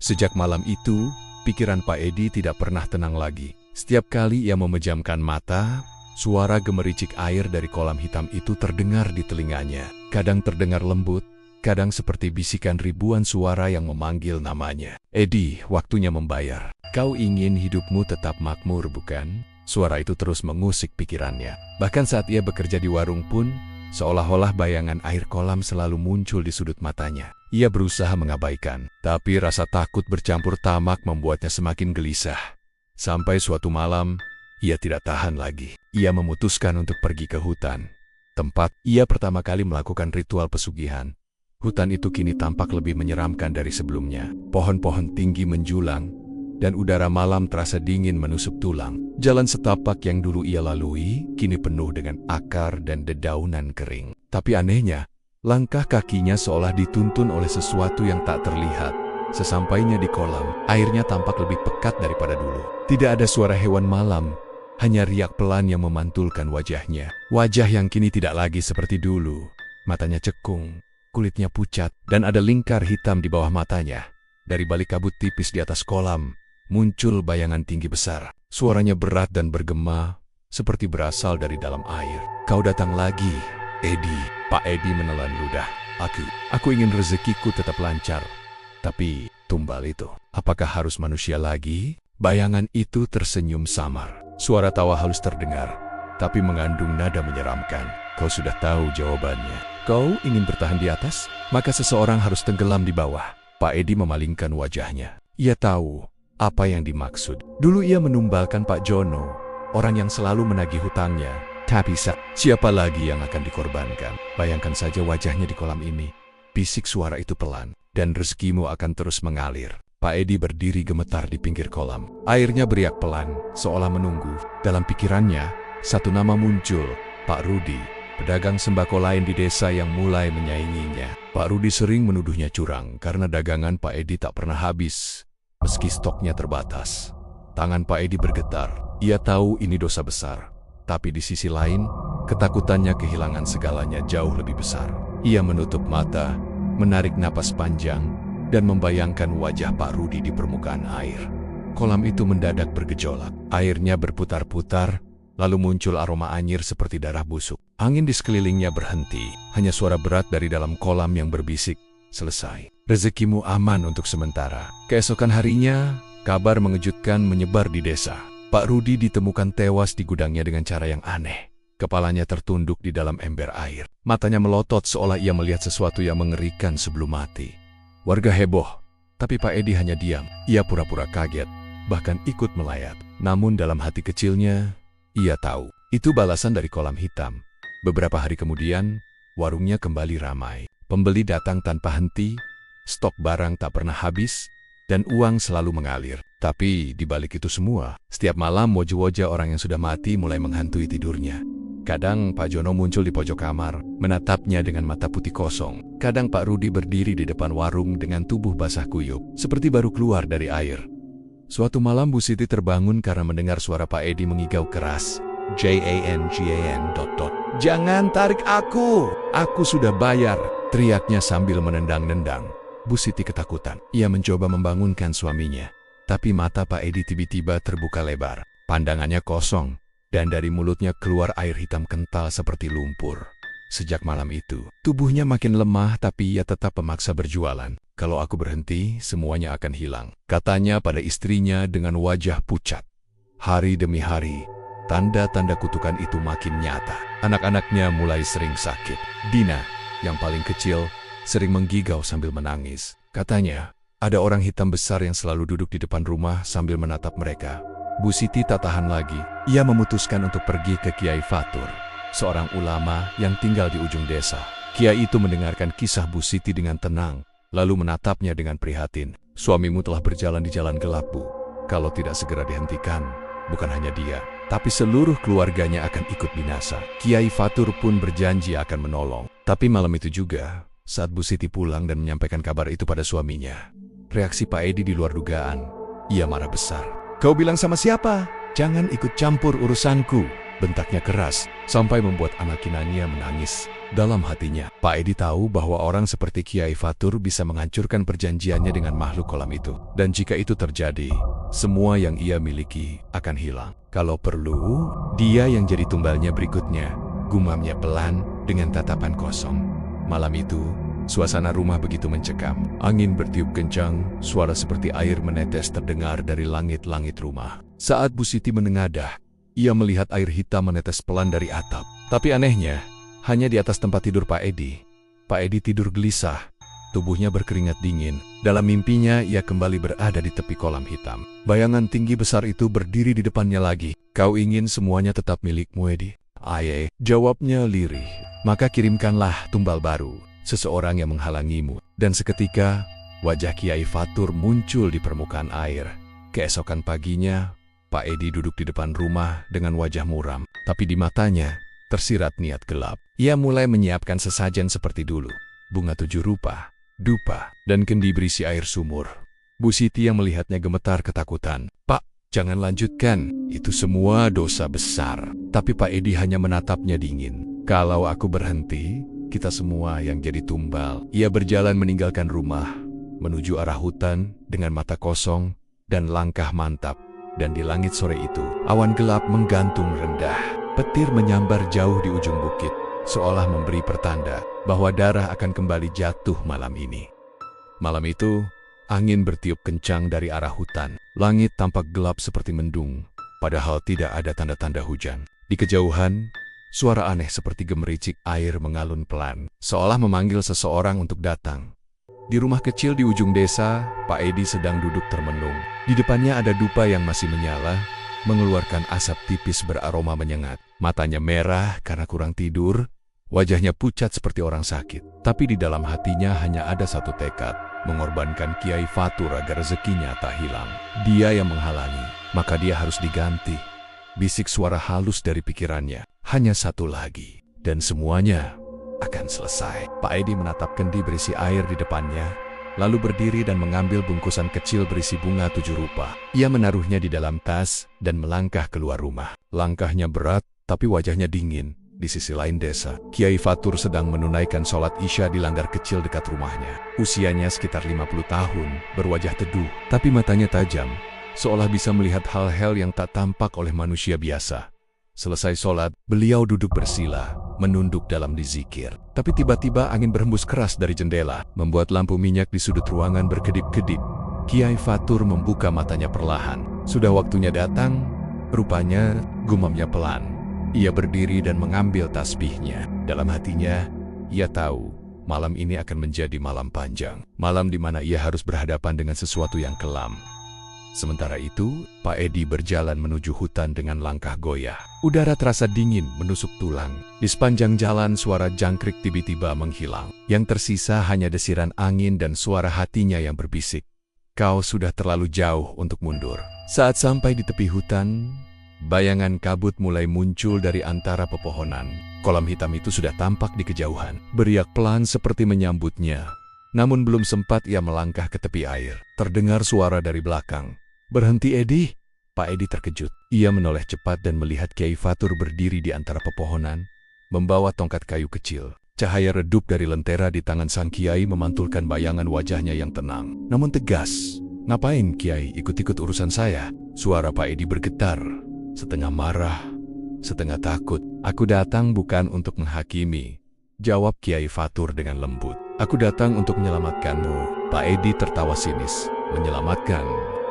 Sejak malam itu, pikiran Pak Edi tidak pernah tenang lagi. Setiap kali ia memejamkan mata, suara gemericik air dari kolam hitam itu terdengar di telinganya. Kadang terdengar lembut, kadang seperti bisikan ribuan suara yang memanggil namanya. "Edi, waktunya membayar. Kau ingin hidupmu tetap makmur, bukan?" Suara itu terus mengusik pikirannya. Bahkan saat ia bekerja di warung pun, seolah-olah bayangan air kolam selalu muncul di sudut matanya. Ia berusaha mengabaikan, tapi rasa takut bercampur tamak membuatnya semakin gelisah. Sampai suatu malam, ia tidak tahan lagi. Ia memutuskan untuk pergi ke hutan, tempat ia pertama kali melakukan ritual pesugihan. Hutan itu kini tampak lebih menyeramkan dari sebelumnya. Pohon-pohon tinggi menjulang, dan udara malam terasa dingin menusuk tulang. Jalan setapak yang dulu ia lalui, kini penuh dengan akar dan dedaunan kering. Tapi anehnya, langkah kakinya seolah dituntun oleh sesuatu yang tak terlihat. Sesampainya di kolam, airnya tampak lebih pekat daripada dulu. Tidak ada suara hewan malam, hanya riak pelan yang memantulkan wajahnya. Wajah yang kini tidak lagi seperti dulu. Matanya cekung, kulitnya pucat, dan ada lingkar hitam di bawah matanya. Dari balik kabut tipis di atas kolam, muncul bayangan tinggi besar. Suaranya berat dan bergema, seperti berasal dari dalam air. "Kau datang lagi, Edi." Pak Edi menelan ludah. Aku ingin rezekiku tetap lancar. Tapi tumbal itu, apakah harus manusia lagi?" Bayangan itu tersenyum samar. Suara tawa halus terdengar, tapi mengandung nada menyeramkan. "Kau sudah tahu jawabannya. Kau ingin bertahan di atas, maka seseorang harus tenggelam di bawah." Pak Edi memalingkan wajahnya. Ia tahu apa yang dimaksud. Dulu ia menumbalkan Pak Jono, orang yang selalu menagih hutangnya. Tapi siapa lagi yang akan dikorbankan? Bayangkan saja wajahnya di kolam ini. Bisik suara itu pelan, dan rezekimu akan terus mengalir. Pak Edi berdiri gemetar di pinggir kolam. Airnya beriak pelan, seolah menunggu. Dalam pikirannya, satu nama muncul, Pak Rudi, pedagang sembako lain di desa yang mulai menyainginya. Pak Rudi sering menuduhnya curang karena dagangan Pak Edi tak pernah habis, meski stoknya terbatas. Tangan Pak Edi bergetar. Ia tahu ini dosa besar. Tapi di sisi lain, ketakutannya kehilangan segalanya jauh lebih besar. Ia menutup mata, menarik napas panjang, dan membayangkan wajah Pak Rudi di permukaan air. Kolam itu mendadak bergejolak. Airnya berputar-putar, lalu muncul aroma anyir seperti darah busuk. Angin di sekelilingnya berhenti. Hanya suara berat dari dalam kolam yang berbisik, "Selesai. Rezekimu aman untuk sementara." Keesokan harinya, kabar mengejutkan menyebar di desa. Pak Rudi ditemukan tewas di gudangnya dengan cara yang aneh. Kepalanya tertunduk di dalam ember air. Matanya melotot seolah ia melihat sesuatu yang mengerikan sebelum mati. Warga heboh, tapi Pak Edi hanya diam. Ia pura-pura kaget, bahkan ikut melayat. Namun dalam hati kecilnya, ia tahu itu balasan dari kolam hitam. Beberapa hari kemudian, warungnya kembali ramai. Pembeli datang tanpa henti, stok barang tak pernah habis, dan uang selalu mengalir. Tapi di balik itu semua, setiap malam wajah-wajah orang yang sudah mati mulai menghantui tidurnya. Kadang Pak Jono muncul di pojok kamar, menatapnya dengan mata putih kosong. Kadang Pak Rudi berdiri di depan warung dengan tubuh basah kuyup, seperti baru keluar dari air. Suatu malam Bu Siti terbangun karena mendengar suara Pak Edi mengigau keras. "Jangan. Jangan tarik aku sudah bayar," teriaknya sambil menendang-nendang. Bu Siti ketakutan. Ia mencoba membangunkan suaminya. Tapi mata Pak Edi tiba-tiba terbuka lebar. Pandangannya kosong. Dan dari mulutnya keluar air hitam kental seperti lumpur. Sejak malam itu, tubuhnya makin lemah tapi ia tetap memaksa berjualan. "Kalau aku berhenti, semuanya akan hilang," katanya pada istrinya dengan wajah pucat. Hari demi hari, tanda-tanda kutukan itu makin nyata. Anak-anaknya mulai sering sakit. Dina, yang paling kecil, sering menggigau sambil menangis. Katanya, ada orang hitam besar yang selalu duduk di depan rumah sambil menatap mereka. Bu Siti tak tahan lagi. Ia memutuskan untuk pergi ke Kiai Fatur, seorang ulama yang tinggal di ujung desa. Kiai itu mendengarkan kisah Bu Siti dengan tenang, lalu menatapnya dengan prihatin. "Suamimu telah berjalan di jalan gelap, Bu. Kalau tidak segera dihentikan, bukan hanya dia, tapi seluruh keluarganya akan ikut binasa." Kiai Fatur pun berjanji akan menolong. Tapi malam itu juga, saat Bu Siti pulang dan menyampaikan kabar itu pada suaminya, reaksi Pak Edi di luar dugaan. Ia marah besar. "Kau bilang sama siapa? Jangan ikut campur urusanku," bentaknya keras, sampai membuat anak kinannya menangis. Dalam hatinya, Pak Edi tahu bahwa orang seperti Kiai Fatur bisa menghancurkan perjanjiannya dengan makhluk kolam itu. Dan jika itu terjadi, semua yang ia miliki akan hilang. Kalau perlu, dia yang jadi tumbalnya berikutnya, gumamnya pelan dengan tatapan kosong. Malam itu, suasana rumah begitu mencekam. Angin bertiup kencang, suara seperti air menetes terdengar dari langit-langit rumah. Saat Bu Siti menengadah, ia melihat air hitam menetes pelan dari atap. Tapi anehnya, hanya di atas tempat tidur Pak Edi. Pak Edi tidur gelisah, tubuhnya berkeringat dingin. Dalam mimpinya, ia kembali berada di tepi kolam hitam. Bayangan tinggi besar itu berdiri di depannya lagi. "Kau ingin semuanya tetap milikmu, Edi?" "Aye," jawabnya lirih. "Maka kirimkanlah tumbal baru, seseorang yang menghalangimu." Dan seketika, wajah Kiai Fatur muncul di permukaan air. Keesokan paginya, Pak Edi duduk di depan rumah dengan wajah muram. Tapi di matanya, tersirat niat gelap. Ia mulai menyiapkan sesajen seperti dulu. Bunga 7 rupa, dupa, dan kendi berisi air sumur. Bu Siti yang melihatnya gemetar ketakutan. "Pak, jangan lanjutkan. Itu semua dosa besar." Tapi Pak Edi hanya menatapnya dingin. "Kalau aku berhenti, kita semua yang jadi tumbal." Ia berjalan meninggalkan rumah, menuju arah hutan dengan mata kosong dan langkah mantap. Dan di langit sore itu, awan gelap menggantung rendah. Petir menyambar jauh di ujung bukit, seolah memberi pertanda bahwa darah akan kembali jatuh malam ini. Malam itu, angin bertiup kencang dari arah hutan. Langit tampak gelap seperti mendung, padahal tidak ada tanda-tanda hujan. Di kejauhan, suara aneh seperti gemericik air mengalun pelan, seolah memanggil seseorang untuk datang. Di rumah kecil di ujung desa, Pak Edi sedang duduk termenung. Di depannya ada dupa yang masih menyala, mengeluarkan asap tipis beraroma menyengat. Matanya merah karena kurang tidur, wajahnya pucat seperti orang sakit. Tapi di dalam hatinya hanya ada satu tekad, mengorbankan Kiai Fatur agar rezekinya tak hilang. Dia yang menghalangi, maka dia harus diganti. Bisik suara halus dari pikirannya. Hanya satu lagi, dan semuanya akan selesai. Pak Edi menatap kendi berisi air di depannya, lalu berdiri dan mengambil bungkusan kecil berisi bunga 7 rupa. Ia menaruhnya di dalam tas dan melangkah keluar rumah. Langkahnya berat, tapi wajahnya dingin. Di sisi lain desa, Kiai Fatur sedang menunaikan sholat Isya di langgar kecil dekat rumahnya. Usianya sekitar 50 tahun, berwajah teduh, tapi matanya tajam, seolah bisa melihat hal-hal yang tak tampak oleh manusia biasa. Selesai sholat, beliau duduk bersila, menunduk dalam dizikir. Tapi tiba-tiba angin berhembus keras dari jendela, membuat lampu minyak di sudut ruangan berkedip-kedip. Kiai Fatur membuka matanya perlahan. Sudah waktunya datang, rupanya gumamnya pelan. Ia berdiri dan mengambil tasbihnya. Dalam hatinya, ia tahu malam ini akan menjadi malam panjang. Malam di mana ia harus berhadapan dengan sesuatu yang kelam. Sementara itu, Pak Edi berjalan menuju hutan dengan langkah goyah. Udara terasa dingin menusuk tulang. Di sepanjang jalan suara jangkrik tiba-tiba menghilang. Yang tersisa hanya desiran angin dan suara hatinya yang berbisik. Kau sudah terlalu jauh untuk mundur. Saat sampai di tepi hutan, bayangan kabut mulai muncul dari antara pepohonan. Kolam hitam itu sudah tampak di kejauhan. Beriak pelan seperti menyambutnya. Namun belum sempat ia melangkah ke tepi air, terdengar suara dari belakang. "Berhenti, Edi!" Pak Edi terkejut. Ia menoleh cepat dan melihat Kiai Fatur berdiri di antara pepohonan, membawa tongkat kayu kecil. Cahaya redup dari lentera di tangan sang Kiai memantulkan bayangan wajahnya yang tenang, namun tegas. "Ngapain, Kiai, ikut-ikut urusan saya?" Suara Pak Edi bergetar, setengah marah, setengah takut. "Aku datang bukan untuk menghakimi," jawab Kiai Fatur dengan lembut. "Aku datang untuk menyelamatkanmu." Pak Edi tertawa sinis. "Menyelamatkan?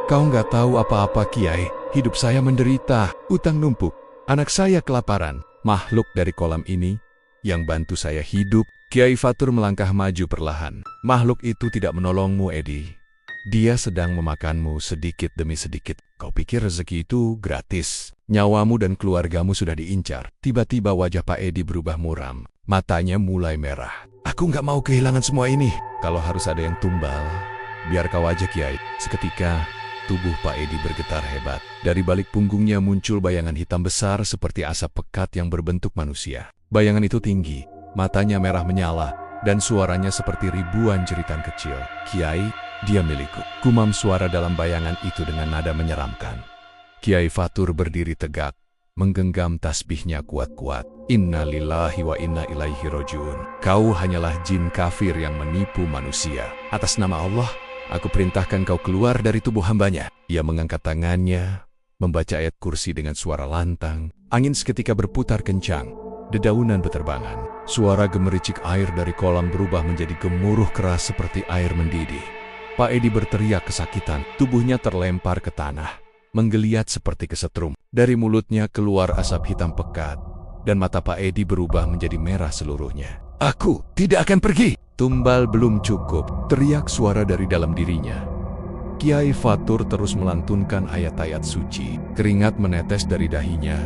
Kau nggak tahu apa-apa, Kiai. Hidup saya menderita, utang numpuk, anak saya kelaparan. Makhluk dari kolam ini yang bantu saya hidup." Kiai Fatur melangkah maju perlahan. "Makhluk itu tidak menolongmu, Edi. Dia sedang memakanmu sedikit demi sedikit. Kau pikir rezeki itu gratis? Nyawamu dan keluargamu sudah diincar." Tiba-tiba wajah Pak Edi berubah muram. Matanya mulai merah. "Aku nggak mau kehilangan semua ini. Kalau harus ada yang tumbal, biar kau aja, Kiai." Seketika, tubuh Pak Edi bergetar hebat. Dari balik punggungnya muncul bayangan hitam besar seperti asap pekat yang berbentuk manusia. Bayangan itu tinggi, matanya merah menyala, dan suaranya seperti ribuan jeritan kecil. "Kiai, dia milikku." Gumam suara dalam bayangan itu dengan nada menyeramkan. Kiai Fatur berdiri tegak, menggenggam tasbihnya kuat-kuat. "Inna lillahi wa inna ilaihi rojiun." Kau hanyalah jin kafir yang menipu manusia. Atas nama Allah, aku perintahkan kau keluar dari tubuh hambanya. Ia mengangkat tangannya, membaca ayat kursi dengan suara lantang. Angin seketika berputar kencang, dedaunan beterbangan. Suara gemericik air dari kolam berubah menjadi gemuruh keras seperti air mendidih. Pak Edi berteriak kesakitan, tubuhnya terlempar ke tanah, menggeliat seperti kesetrum. Dari mulutnya keluar asap hitam pekat, dan mata Pak Edi berubah menjadi merah seluruhnya. "Aku tidak akan pergi!" Tumbal belum cukup, teriak suara dari dalam dirinya. Kiai Fatur terus melantunkan ayat-ayat suci. Keringat menetes dari dahinya,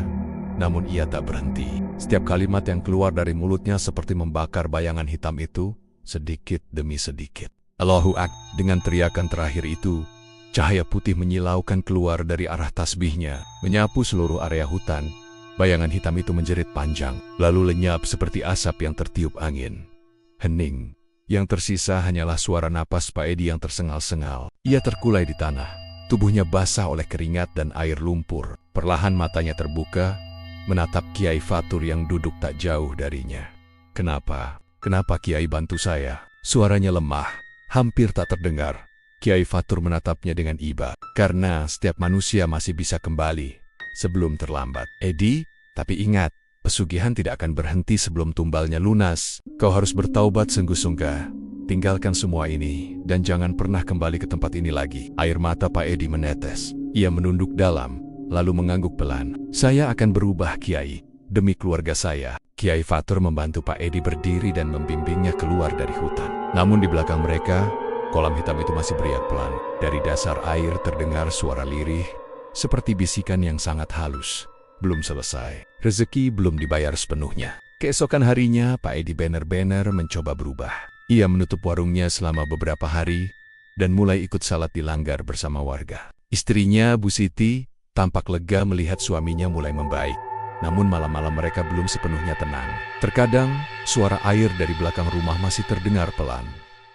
namun ia tak berhenti. Setiap kalimat yang keluar dari mulutnya seperti membakar bayangan hitam itu, sedikit demi sedikit. Allahu Akbar. Dengan teriakan terakhir itu, cahaya putih menyilaukan keluar dari arah tasbihnya, menyapu seluruh area hutan. Bayangan hitam itu menjerit panjang, lalu lenyap seperti asap yang tertiup angin. Hening. Yang tersisa hanyalah suara napas Pak Edi yang tersengal-sengal. Ia terkulai di tanah. Tubuhnya basah oleh keringat dan air lumpur. Perlahan matanya terbuka, menatap Kiai Fatur yang duduk tak jauh darinya. "Kenapa? Kenapa Kiai bantu saya?" Suaranya lemah, hampir tak terdengar. Kiai Fatur menatapnya dengan iba. "Karena setiap manusia masih bisa kembali sebelum terlambat. Edi, tapi ingat, pesugihan tidak akan berhenti sebelum tumbalnya lunas. Kau harus bertaubat sungguh-sungguh. Tinggalkan semua ini, dan jangan pernah kembali ke tempat ini lagi." Air mata Pak Edi menetes. Ia menunduk dalam, lalu mengangguk pelan. "Saya akan berubah, Kiai, demi keluarga saya." Kiai Fatur membantu Pak Edi berdiri dan membimbingnya keluar dari hutan. Namun di belakang mereka, kolam hitam itu masih beriak pelan. Dari dasar air terdengar suara lirih, seperti bisikan yang sangat halus. Belum selesai. Rezeki belum dibayar sepenuhnya. Keesokan harinya, Pak Edi benar-benar mencoba berubah. Ia menutup warungnya selama beberapa hari, dan mulai ikut salat di langgar bersama warga. Istrinya, Bu Siti, tampak lega melihat suaminya mulai membaik. Namun malam-malam mereka belum sepenuhnya tenang. Terkadang, suara air dari belakang rumah masih terdengar pelan,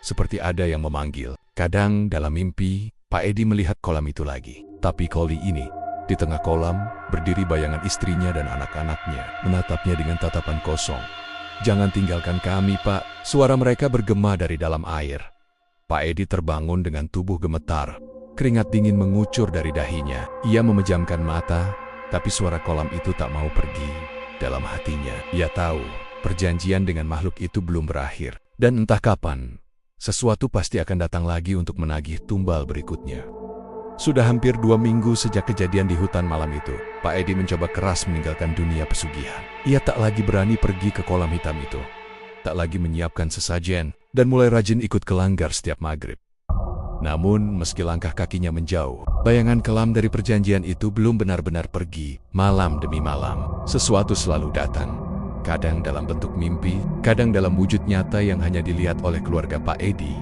seperti ada yang memanggil. Kadang dalam mimpi, Pak Edi melihat kolam itu lagi. Tapi kali ini, di tengah kolam, berdiri bayangan istrinya dan anak-anaknya, menatapnya dengan tatapan kosong. "Jangan tinggalkan kami, Pak." Suara mereka bergema dari dalam air. Pak Edi terbangun dengan tubuh gemetar. Keringat dingin mengucur dari dahinya. Ia memejamkan mata, tapi suara kolam itu tak mau pergi. Dalam hatinya, ia tahu perjanjian dengan makhluk itu belum berakhir. Dan entah kapan, sesuatu pasti akan datang lagi untuk menagih tumbal berikutnya. Sudah hampir 2 minggu sejak kejadian di hutan malam itu, Pak Edi mencoba keras meninggalkan dunia pesugihan. Ia tak lagi berani pergi ke kolam hitam itu, tak lagi menyiapkan sesajen, dan mulai rajin ikut ke langgar setiap maghrib. Namun, meski langkah kakinya menjauh, bayangan kelam dari perjanjian itu belum benar-benar pergi. Malam demi malam, sesuatu selalu datang. Kadang dalam bentuk mimpi, kadang dalam wujud nyata yang hanya dilihat oleh keluarga Pak Edi.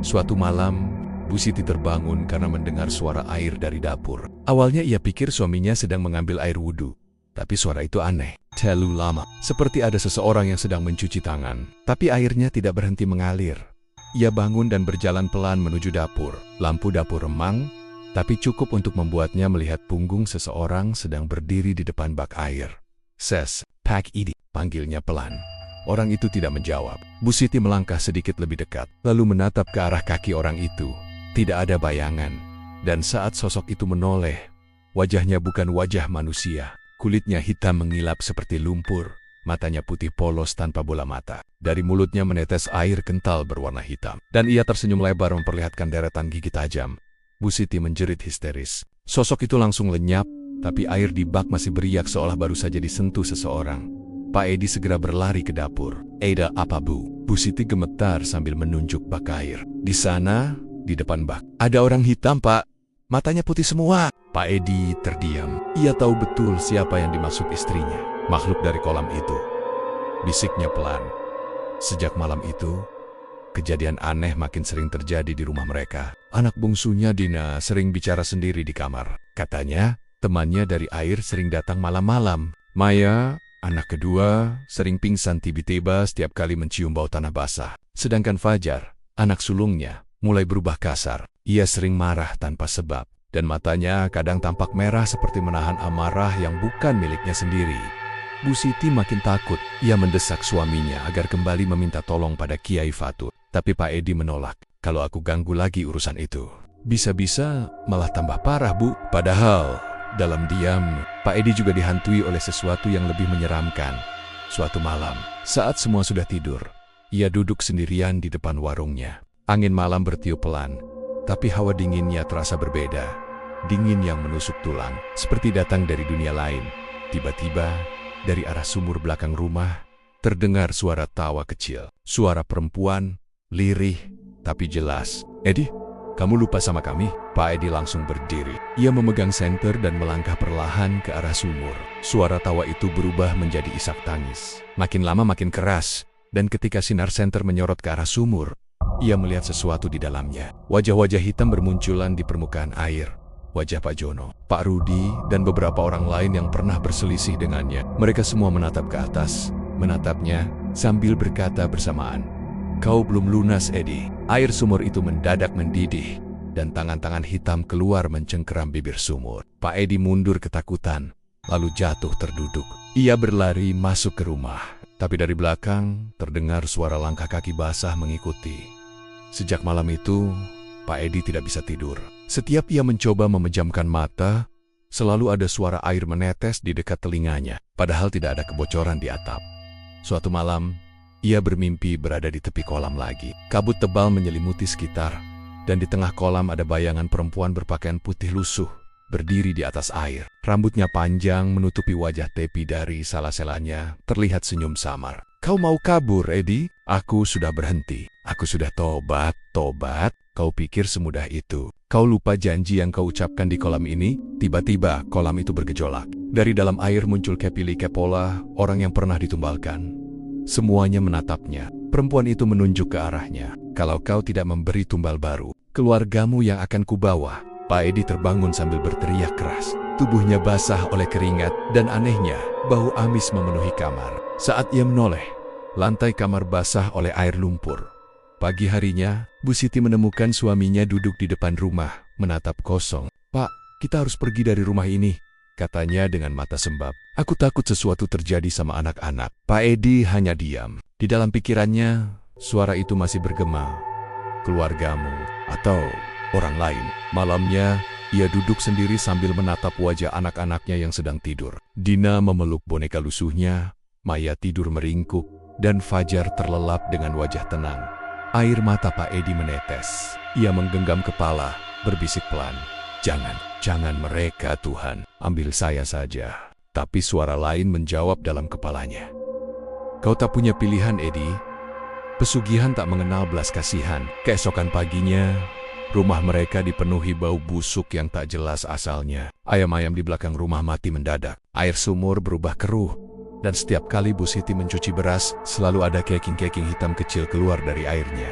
Suatu malam, Bu Siti terbangun karena mendengar suara air dari dapur. Awalnya ia pikir suaminya sedang mengambil air wudhu. Tapi suara itu aneh, terlalu lama. Seperti ada seseorang yang sedang mencuci tangan. Tapi airnya tidak berhenti mengalir. Ia bangun dan berjalan pelan menuju dapur. Lampu dapur remang, tapi cukup untuk membuatnya melihat punggung seseorang sedang berdiri di depan bak air. "Ses, Pak Edi," panggilnya pelan. Orang itu tidak menjawab. Bu Siti melangkah sedikit lebih dekat, lalu menatap ke arah kaki orang itu. Tidak ada bayangan, dan saat sosok itu menoleh, wajahnya bukan wajah manusia. Kulitnya hitam mengilap seperti lumpur, matanya putih polos tanpa bola mata. Dari mulutnya menetes air kental berwarna hitam, dan ia tersenyum lebar memperlihatkan deretan gigi tajam. Bu Siti menjerit histeris. Sosok itu langsung lenyap, tapi air di bak masih beriak seolah baru saja disentuh seseorang. Pak Edi segera berlari ke dapur. "Ada apa, Bu?" Bu Siti gemetar sambil menunjuk bak air. "Di sana, di depan bak, ada orang hitam, Pak. Matanya putih semua." Pak Edi terdiam. Ia tahu betul siapa yang dimaksud istrinya. Makhluk dari kolam itu. Bisiknya pelan. Sejak malam itu, kejadian aneh makin sering terjadi di rumah mereka. Anak bungsunya Dina sering bicara sendiri di kamar. Katanya, temannya dari air sering datang malam-malam. Maya, anak kedua, sering pingsan tiba-tiba setiap kali mencium bau tanah basah. Sedangkan Fajar, anak sulungnya, mulai berubah kasar. Ia sering marah tanpa sebab, dan matanya kadang tampak merah seperti menahan amarah yang bukan miliknya sendiri. Bu Siti makin takut. Ia mendesak suaminya agar kembali meminta tolong pada Kiai Fatur. Tapi Pak Edi menolak. "Kalau aku ganggu lagi urusan itu, bisa-bisa malah tambah parah, Bu." Padahal, dalam diam, Pak Edi juga dihantui oleh sesuatu yang lebih menyeramkan. Suatu malam, saat semua sudah tidur, ia duduk sendirian di depan warungnya. Angin malam bertiup pelan, tapi hawa dinginnya terasa berbeda. Dingin yang menusuk tulang, seperti datang dari dunia lain. Tiba-tiba, dari arah sumur belakang rumah, terdengar suara tawa kecil. Suara perempuan, lirih, tapi jelas. "Edi, kamu lupa sama kami?" Pak Edi langsung berdiri. Ia memegang senter dan melangkah perlahan ke arah sumur. Suara tawa itu berubah menjadi isak tangis. Makin lama makin keras, dan ketika sinar senter menyorot ke arah sumur, ia melihat sesuatu di dalamnya. Wajah-wajah hitam bermunculan di permukaan air. Wajah Pak Jono, Pak Rudi, dan beberapa orang lain yang pernah berselisih dengannya. Mereka semua menatap ke atas, menatapnya sambil berkata bersamaan, "Kau belum lunas, Edi." Air sumur itu mendadak mendidih, dan tangan-tangan hitam keluar mencengkeram bibir sumur. Pak Edi mundur ketakutan, lalu jatuh terduduk. Ia berlari masuk ke rumah, tapi dari belakang terdengar suara langkah kaki basah mengikuti. Sejak malam itu, Pak Edi tidak bisa tidur. Setiap ia mencoba memejamkan mata, selalu ada suara air menetes di dekat telinganya, padahal tidak ada kebocoran di atap. Suatu malam, ia bermimpi berada di tepi kolam lagi. Kabut tebal menyelimuti sekitar, dan di tengah kolam ada bayangan perempuan berpakaian putih lusuh, berdiri di atas air. Rambutnya panjang menutupi wajah tepi dari sela-selanya, terlihat senyum samar. "Kau mau kabur, Edi? Aku sudah berhenti. Aku sudah tobat. Kau pikir semudah itu? Kau lupa janji yang kau ucapkan di kolam ini?" Tiba-tiba kolam itu bergejolak. Dari dalam air muncul Kepili Kepola, orang yang pernah ditumbalkan. Semuanya menatapnya. Perempuan itu menunjuk ke arahnya. Kalau kau tidak memberi tumbal baru, keluargamu yang akan kubawa. Pak Edi terbangun sambil berteriak keras. Tubuhnya basah oleh keringat dan anehnya, bau amis memenuhi kamar. Saat ia menoleh, lantai kamar basah oleh air lumpur. Pagi harinya, Bu Siti menemukan suaminya duduk di depan rumah, menatap kosong. "Pak, kita harus pergi dari rumah ini," katanya dengan mata sembab. "Aku takut sesuatu terjadi sama anak-anak." Pak Edi hanya diam. Di dalam pikirannya, suara itu masih bergema. "Keluargamu atau orang lain." Malamnya, ia duduk sendiri sambil menatap wajah anak-anaknya yang sedang tidur. Dina memeluk boneka lusuhnya, Maya tidur meringkuk, dan Fajar terlelap dengan wajah tenang. Air mata Pak Edi menetes. Ia menggenggam kepala, berbisik pelan, Jangan mereka Tuhan, ambil saya saja." Tapi suara lain menjawab dalam kepalanya. "Kau tak punya pilihan, Edi." Pesugihan tak mengenal belas kasihan. Keesokan paginya, rumah mereka dipenuhi bau busuk yang tak jelas asalnya. Ayam-ayam di belakang rumah mati mendadak. Air sumur berubah keruh. Dan setiap kali Bu Siti mencuci beras, selalu ada keking-keking hitam kecil keluar dari airnya.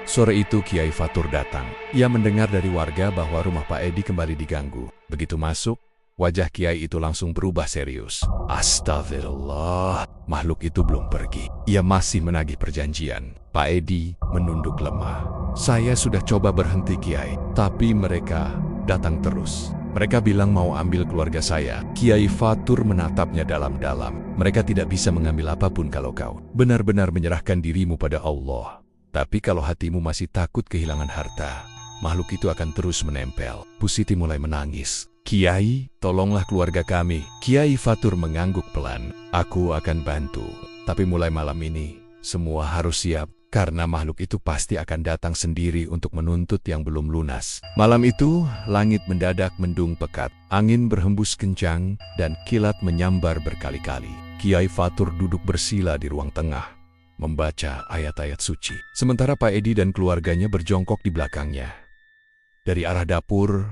Sore itu Kiai Fatur datang. Ia mendengar dari warga bahwa rumah Pak Edi kembali diganggu. Begitu masuk, wajah Kiai itu langsung berubah serius. "Astagfirullah, makhluk itu belum pergi." Ia masih menagih perjanjian. Pak Edi menunduk lemah. "Saya sudah coba berhenti, Kiai, tapi mereka datang terus. Mereka bilang mau ambil keluarga saya." Kiai Fatur menatapnya dalam-dalam. "Mereka tidak bisa mengambil apapun kalau kau benar-benar menyerahkan dirimu pada Allah. Tapi kalau hatimu masih takut kehilangan harta, makhluk itu akan terus menempel." Bu Siti mulai menangis. "Kiai, tolonglah keluarga kami." Kiai Fatur mengangguk pelan. "Aku akan bantu. Tapi mulai malam ini, semua harus siap. Karena makhluk itu pasti akan datang sendiri untuk menuntut yang belum lunas." Malam itu, langit mendadak mendung pekat. Angin berhembus kencang dan kilat menyambar berkali-kali. Kiai Fatur duduk bersila di ruang tengah, membaca ayat-ayat suci. Sementara Pak Edi dan keluarganya berjongkok di belakangnya. Dari arah dapur,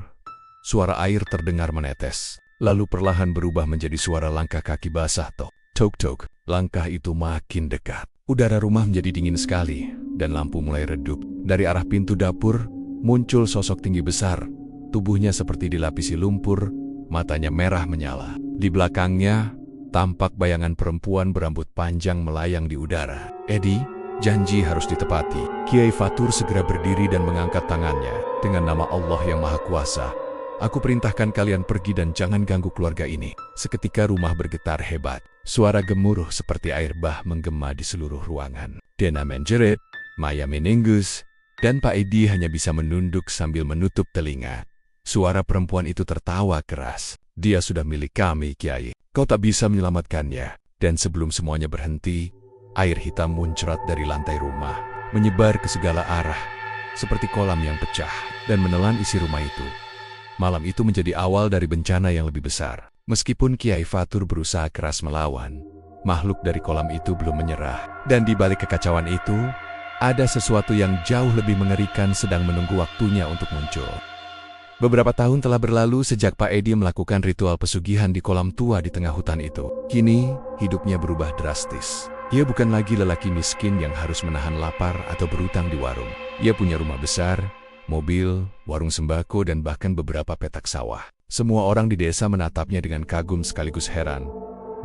suara air terdengar menetes. Lalu perlahan berubah menjadi suara langkah kaki basah. Tok-tok. Langkah itu makin dekat. Udara rumah menjadi dingin sekali, dan lampu mulai redup. Dari arah pintu dapur, muncul sosok tinggi besar. Tubuhnya seperti dilapisi lumpur, matanya merah menyala. Di belakangnya, tampak bayangan perempuan berambut panjang melayang di udara. "Edi, janji harus ditepati." Kiai Fatur segera berdiri dan mengangkat tangannya. "Dengan nama Allah yang Maha Kuasa, aku perintahkan kalian pergi dan jangan ganggu keluarga ini." Seketika rumah bergetar hebat. Suara gemuruh seperti air bah menggema di seluruh ruangan. Dena menjerit, Maya menenggus, dan Pak Edi hanya bisa menunduk sambil menutup telinga. Suara perempuan itu tertawa keras. "Dia sudah milik kami, Kiai. Kau tak bisa menyelamatkannya." Dan sebelum semuanya berhenti, air hitam muncrat dari lantai rumah, menyebar ke segala arah, seperti kolam yang pecah, dan menelan isi rumah itu. Malam itu menjadi awal dari bencana yang lebih besar. Meskipun Kiai Fatur berusaha keras melawan, makhluk dari kolam itu belum menyerah. Dan di balik kekacauan itu, ada sesuatu yang jauh lebih mengerikan sedang menunggu waktunya untuk muncul. Beberapa tahun telah berlalu sejak Pak Edi melakukan ritual pesugihan di kolam tua di tengah hutan itu. Kini, hidupnya berubah drastis. Ia bukan lagi lelaki miskin yang harus menahan lapar atau berutang di warung. Ia punya rumah besar, mobil, warung sembako, dan bahkan beberapa petak sawah. Semua orang di desa menatapnya dengan kagum sekaligus heran.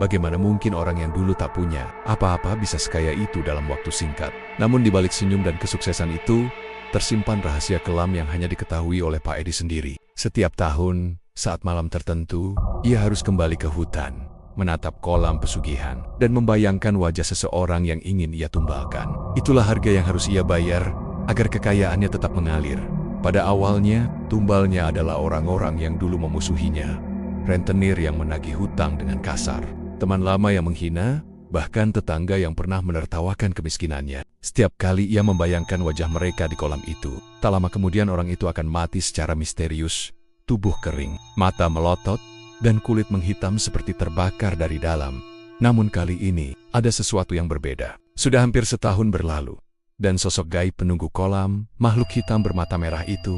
Bagaimana mungkin orang yang dulu tak punya apa-apa bisa sekaya itu dalam waktu singkat? Namun di balik senyum dan kesuksesan itu, tersimpan rahasia kelam yang hanya diketahui oleh Pak Edi sendiri. Setiap tahun, saat malam tertentu, ia harus kembali ke hutan, menatap kolam pesugihan, dan membayangkan wajah seseorang yang ingin ia tumbalkan. Itulah harga yang harus ia bayar agar kekayaannya tetap mengalir. Pada awalnya, tumbalnya adalah orang-orang yang dulu memusuhinya, rentenir yang menagih hutang dengan kasar, teman lama yang menghina, bahkan tetangga yang pernah menertawakan kemiskinannya. Setiap kali ia membayangkan wajah mereka di kolam itu, tak lama kemudian orang itu akan mati secara misterius, tubuh kering, mata melotot, dan kulit menghitam seperti terbakar dari dalam. Namun kali ini, ada sesuatu yang berbeda. Sudah hampir setahun berlalu, dan sosok gaib penunggu kolam, makhluk hitam bermata merah itu,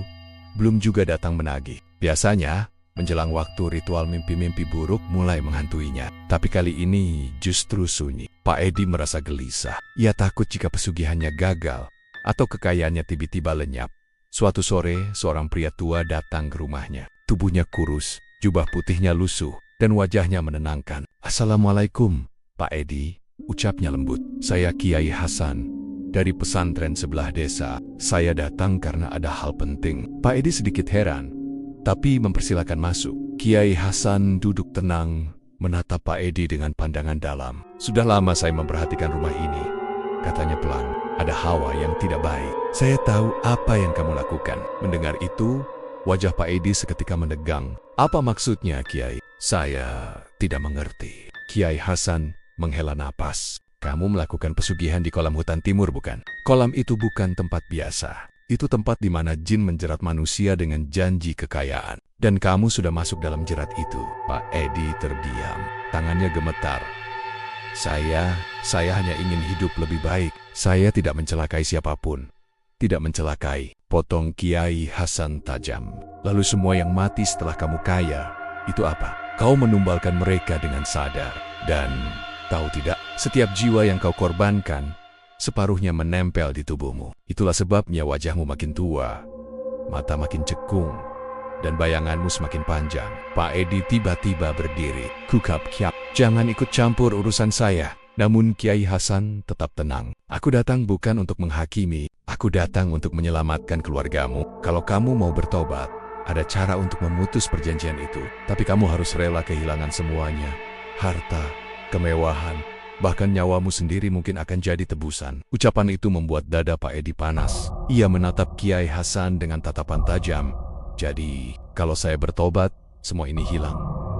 belum juga datang menagih. Biasanya, menjelang waktu ritual mimpi-mimpi buruk mulai menghantuinya. Tapi kali ini justru sunyi. Pak Edi merasa gelisah. Ia takut jika pesugihannya gagal, atau kekayaannya tiba-tiba lenyap. Suatu sore, seorang pria tua datang ke rumahnya. Tubuhnya kurus, jubah putihnya lusuh, dan wajahnya menenangkan. "Assalamualaikum, Pak Edi," ucapnya lembut. "Saya Kiai Hasan, dari pesantren sebelah desa. Saya datang karena ada hal penting." Pak Edi sedikit heran, tapi mempersilakan masuk. Kiai Hasan duduk tenang, menatap Pak Edi dengan pandangan dalam. "Sudah lama saya memperhatikan rumah ini," katanya pelan. "Ada hawa yang tidak baik. Saya tahu apa yang kamu lakukan." Mendengar itu, wajah Pak Edi seketika menegang. "Apa maksudnya, Kiai?" "Saya tidak mengerti." Kiai Hasan menghela napas. "Kamu melakukan pesugihan di kolam hutan timur, bukan? Kolam itu bukan tempat biasa. Itu tempat di mana jin menjerat manusia dengan janji kekayaan. Dan kamu sudah masuk dalam jerat itu." Pak Edi terdiam. Tangannya gemetar. Saya hanya ingin hidup lebih baik. Saya tidak mencelakai siapapun." "Tidak mencelakai," potong Kiai Hasan tajam. "Lalu semua yang mati setelah kamu kaya, itu apa? Kau menumbalkan mereka dengan sadar. Dan tahu tidak, setiap jiwa yang kau korbankan, separuhnya menempel di tubuhmu. Itulah sebabnya wajahmu makin tua, mata makin cekung, dan bayanganmu semakin panjang." Pak Edi tiba-tiba berdiri. "Kukap kiap, jangan ikut campur urusan saya." Namun Kiai Hasan tetap tenang. "Aku datang bukan untuk menghakimi, aku datang untuk menyelamatkan keluargamu. Kalau kamu mau bertobat, ada cara untuk memutus perjanjian itu. Tapi kamu harus rela kehilangan semuanya. Harta, kemewahan, bahkan nyawamu sendiri mungkin akan jadi tebusan." Ucapan itu membuat dada Pak Edi panas. Ia menatap Kiai Hasan dengan tatapan tajam. "Jadi, kalau saya bertobat, semua ini hilang?"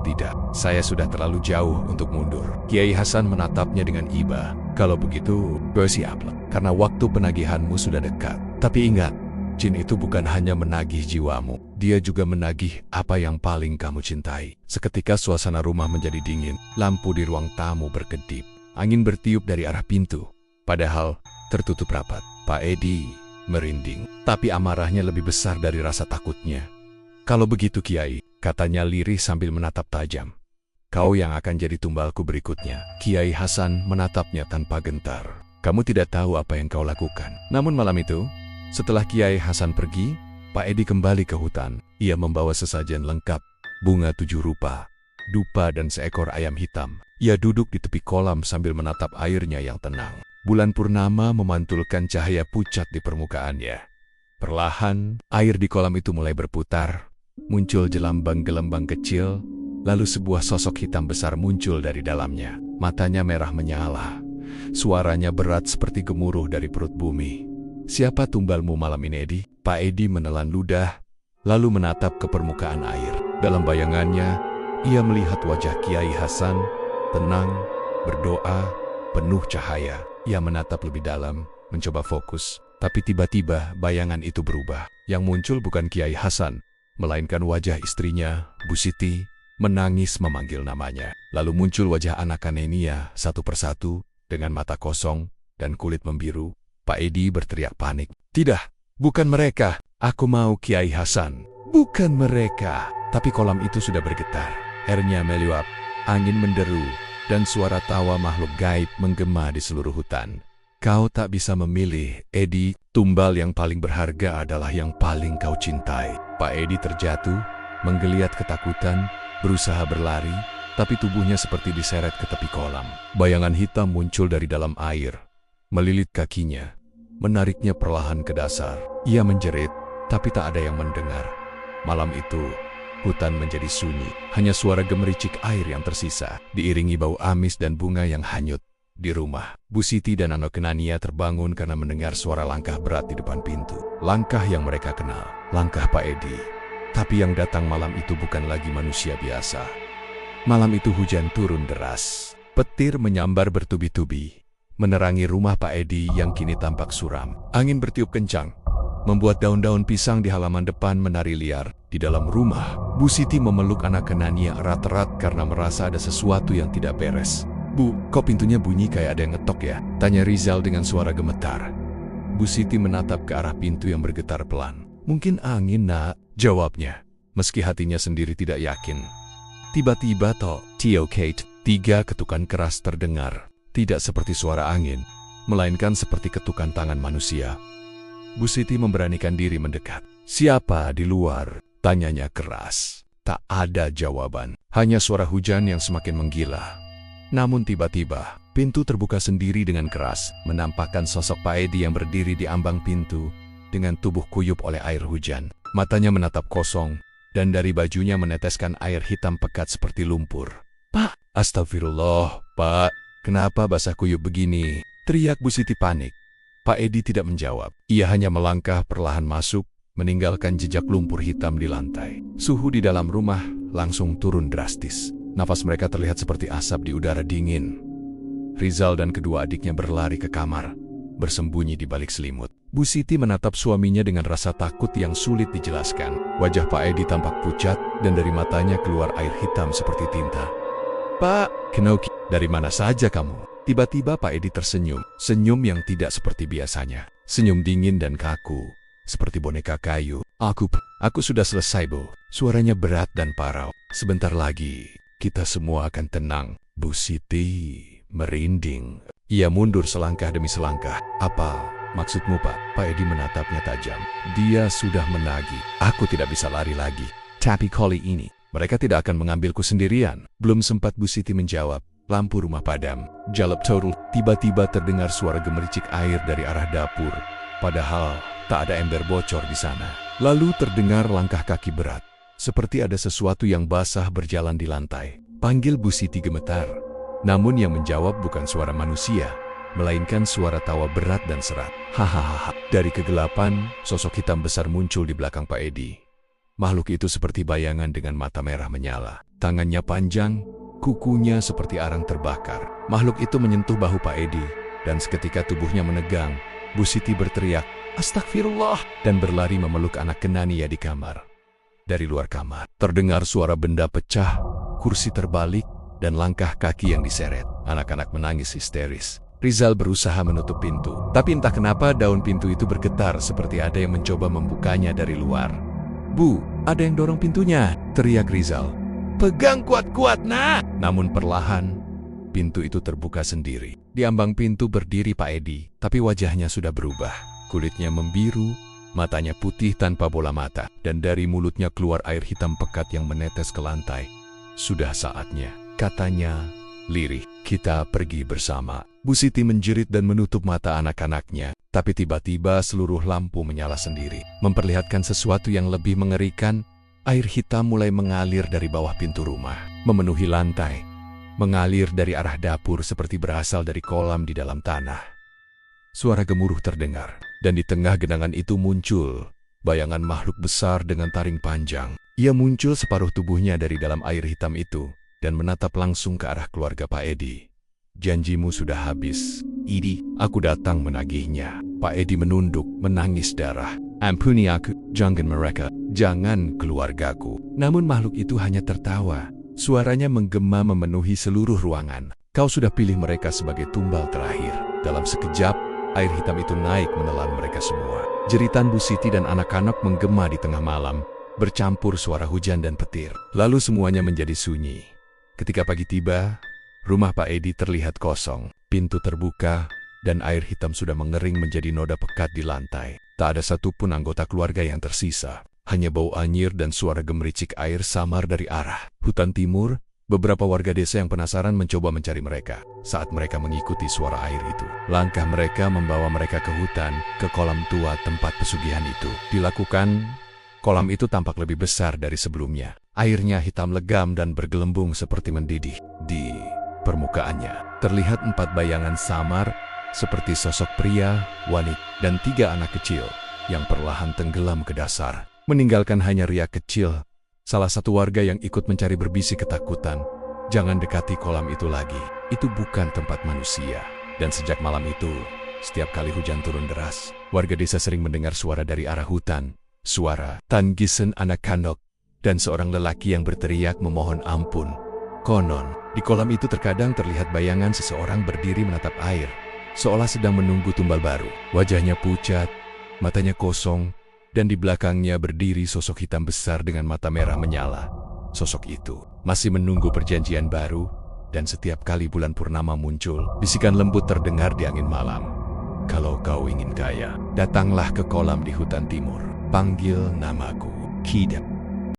"Tidak, saya sudah terlalu jauh untuk mundur." Kiai Hasan menatapnya dengan iba. "Kalau begitu, bersiaplah, karena waktu penagihanmu sudah dekat. Tapi ingat, jin itu bukan hanya menagih jiwamu, dia juga menagih apa yang paling kamu cintai." Seketika suasana rumah menjadi dingin. Lampu di ruang tamu berkedip. Angin bertiup dari arah pintu, padahal tertutup rapat. Pak Edi merinding, tapi amarahnya lebih besar dari rasa takutnya. "Kalau begitu, Kiai," katanya lirih sambil menatap tajam, "kau yang akan jadi tumbalku berikutnya." Kiai Hasan menatapnya tanpa gentar. "Kamu tidak tahu apa yang kau lakukan." Namun malam itu, setelah Kiai Hasan pergi, Pak Edi kembali ke hutan. Ia membawa sesajen lengkap, bunga 7 rupa, dupa dan seekor ayam hitam. Ia duduk di tepi kolam sambil menatap airnya yang tenang. Bulan purnama memantulkan cahaya pucat di permukaannya. Perlahan, air di kolam itu mulai berputar. Muncul gelambang-gelambang kecil, lalu sebuah sosok hitam besar muncul dari dalamnya. Matanya merah menyala. Suaranya berat seperti gemuruh dari perut bumi. "Siapa tumbalmu malam ini, Edi?" Pak Edi menelan ludah, lalu menatap ke permukaan air. Dalam bayangannya, ia melihat wajah Kiai Hasan, tenang, berdoa, penuh cahaya. Ia menatap lebih dalam, mencoba fokus. Tapi tiba-tiba bayangan itu berubah. Yang muncul bukan Kiai Hasan, melainkan wajah istrinya, Bu Siti, menangis memanggil namanya. Lalu muncul wajah anak Kanenia satu persatu, dengan mata kosong dan kulit membiru. Pak Edi berteriak panik. "Tidak, bukan mereka. Aku mau Kiai Hasan." "Bukan mereka." Tapi kolam itu sudah bergetar. Airnya meluap, angin menderu, dan suara tawa makhluk gaib menggema di seluruh hutan. "Kau tak bisa memilih, Edi. Tumbal yang paling berharga adalah yang paling kau cintai." Pak Edi terjatuh, menggeliat ketakutan, berusaha berlari, tapi tubuhnya seperti diseret ke tepi kolam. Bayangan hitam muncul dari dalam air, melilit kakinya, menariknya perlahan ke dasar. Ia menjerit, tapi tak ada yang mendengar. Malam itu, hutan menjadi sunyi. Hanya suara gemericik air yang tersisa, diiringi bau amis dan bunga yang hanyut. Di rumah, Bu Siti dan anak Kanania terbangun karena mendengar suara langkah berat di depan pintu. Langkah yang mereka kenal, langkah Pak Edi. Tapi yang datang malam itu bukan lagi manusia biasa. Malam itu hujan turun deras. Petir menyambar bertubi-tubi, menerangi rumah Pak Edi yang kini tampak suram. Angin bertiup kencang, membuat daun-daun pisang di halaman depan menari liar. Di dalam rumah, Bu Siti memeluk anak Kanania erat-erat karena merasa ada sesuatu yang tidak beres. "Bu, kok pintunya bunyi kayak ada yang ngetok ya?" tanya Rizal dengan suara gemetar. Bu Siti menatap ke arah pintu yang bergetar pelan. "Mungkin angin, Nak," jawabnya, meski hatinya sendiri tidak yakin. Tiba-tiba Kate, 3 ketukan keras terdengar. Tidak seperti suara angin, melainkan seperti ketukan tangan manusia. Bu Siti memberanikan diri mendekat. "Siapa di luar?" tanyanya keras. Tak ada jawaban, hanya suara hujan yang semakin menggila. Namun tiba-tiba, pintu terbuka sendiri dengan keras, menampakkan sosok Pak Edi yang berdiri di ambang pintu dengan tubuh kuyup oleh air hujan. Matanya menatap kosong, dan dari bajunya meneteskan air hitam pekat seperti lumpur. "Pak!" "Astagfirullah, Pak. Kenapa basah kuyup begini?" teriak Bu Siti panik. Pak Edi tidak menjawab. Ia hanya melangkah perlahan masuk, meninggalkan jejak lumpur hitam di lantai. Suhu di dalam rumah langsung turun drastis. Nafas mereka terlihat seperti asap di udara dingin. Rizal dan kedua adiknya berlari ke kamar, bersembunyi di balik selimut. Bu Siti menatap suaminya dengan rasa takut yang sulit dijelaskan. Wajah Pak Edi tampak pucat dan dari matanya keluar air hitam seperti tinta. "Pak Kenoki, dari mana saja kamu?" Tiba-tiba Pak Edi tersenyum, senyum yang tidak seperti biasanya. Senyum dingin dan kaku, seperti boneka kayu. Aku sudah selesai, Bu." Suaranya berat dan parau. "Sebentar lagi, kita semua akan tenang." Bu Siti merinding. Ia mundur selangkah demi selangkah. "Apa maksudmu, Pak?" Pak Edi menatapnya tajam. Dia sudah menagih. "Aku tidak bisa lari lagi. Tapi kali ini, mereka tidak akan mengambilku sendirian." Belum sempat Bu Siti menjawab, lampu rumah padam. Jalap total. Tiba-tiba terdengar suara gemericik air dari arah dapur. Padahal tak ada ember bocor di sana. Lalu terdengar langkah kaki berat. Seperti ada sesuatu yang basah berjalan di lantai. Panggil Bu Siti gemetar. Namun yang menjawab bukan suara manusia, melainkan suara tawa berat dan serak. "Hahaha." Dari kegelapan, sosok hitam besar muncul di belakang Pak Edi. Makhluk itu seperti bayangan dengan mata merah menyala. Tangannya panjang, kukunya seperti arang terbakar. Makhluk itu menyentuh bahu Pak Edi, dan seketika tubuhnya menegang. Bu Siti berteriak, "Astagfirullah!" dan berlari memeluk anak Kenania di kamar. Dari luar kamar, terdengar suara benda pecah, kursi terbalik, dan langkah kaki yang diseret. Anak-anak menangis histeris. Rizal berusaha menutup pintu, tapi entah kenapa daun pintu itu bergetar seperti ada yang mencoba membukanya dari luar. "Bu, ada yang dorong pintunya!" teriak Rizal. "Pegang kuat-kuat, nak!" Namun perlahan, pintu itu terbuka sendiri. Di ambang pintu berdiri Pak Edi, tapi wajahnya sudah berubah. Kulitnya membiru, matanya putih tanpa bola mata, dan dari mulutnya keluar air hitam pekat yang menetes ke lantai. "Sudah saatnya," katanya, lirih. "Kita pergi bersama." Bu Siti menjerit dan menutup mata anak-anaknya, tapi tiba-tiba seluruh lampu menyala sendiri, memperlihatkan sesuatu yang lebih mengerikan. Air hitam mulai mengalir dari bawah pintu rumah, memenuhi lantai, mengalir dari arah dapur seperti berasal dari kolam di dalam tanah. Suara gemuruh terdengar, dan di tengah genangan itu muncul bayangan makhluk besar dengan taring panjang. Ia muncul separuh tubuhnya dari dalam air hitam itu, dan menatap langsung ke arah keluarga Pak Edi. "Janjimu sudah habis, Edi. Aku datang menagihnya." Pak Edi menunduk, menangis darah. "Ampuni aku, jangan mereka, jangan keluargaku." Namun makhluk itu hanya tertawa. Suaranya menggema memenuhi seluruh ruangan. "Kau sudah pilih mereka sebagai tumbal terakhir." Dalam sekejap, air hitam itu naik menelan mereka semua. Jeritan Bu Siti dan anak-anak menggema di tengah malam, bercampur suara hujan dan petir. Lalu semuanya menjadi sunyi. Ketika pagi tiba, rumah Pak Edi terlihat kosong. Pintu terbuka, dan air hitam sudah mengering menjadi noda pekat di lantai. Tak ada satupun anggota keluarga yang tersisa. Hanya bau anyir dan suara gemericik air samar dari arah hutan timur. Beberapa warga desa yang penasaran mencoba mencari mereka. Saat mereka mengikuti suara air itu, langkah mereka membawa mereka ke hutan, ke kolam tua tempat pesugihan itu dilakukan. Kolam itu tampak lebih besar dari sebelumnya. Airnya hitam legam dan bergelembung seperti mendidih. Di permukaannya terlihat 4 bayangan samar, seperti sosok pria, wanita, dan 3 anak kecil yang perlahan tenggelam ke dasar, meninggalkan hanya riak kecil. Salah satu warga yang ikut mencari berbisik ketakutan, "Jangan dekati kolam itu lagi, itu bukan tempat manusia." Dan sejak malam itu, setiap kali hujan turun deras, warga desa sering mendengar suara dari arah hutan, suara tangisan anak-anak, dan seorang lelaki yang berteriak memohon ampun. Konon, di kolam itu terkadang terlihat bayangan seseorang berdiri menatap air, seolah sedang menunggu tumbal baru. Wajahnya pucat, matanya kosong, dan di belakangnya berdiri sosok hitam besar dengan mata merah menyala. Sosok itu masih menunggu perjanjian baru, dan setiap kali bulan purnama muncul, bisikan lembut terdengar di angin malam. Kalau kau ingin kaya, datanglah ke kolam di hutan timur. Panggil namaku, Kidap.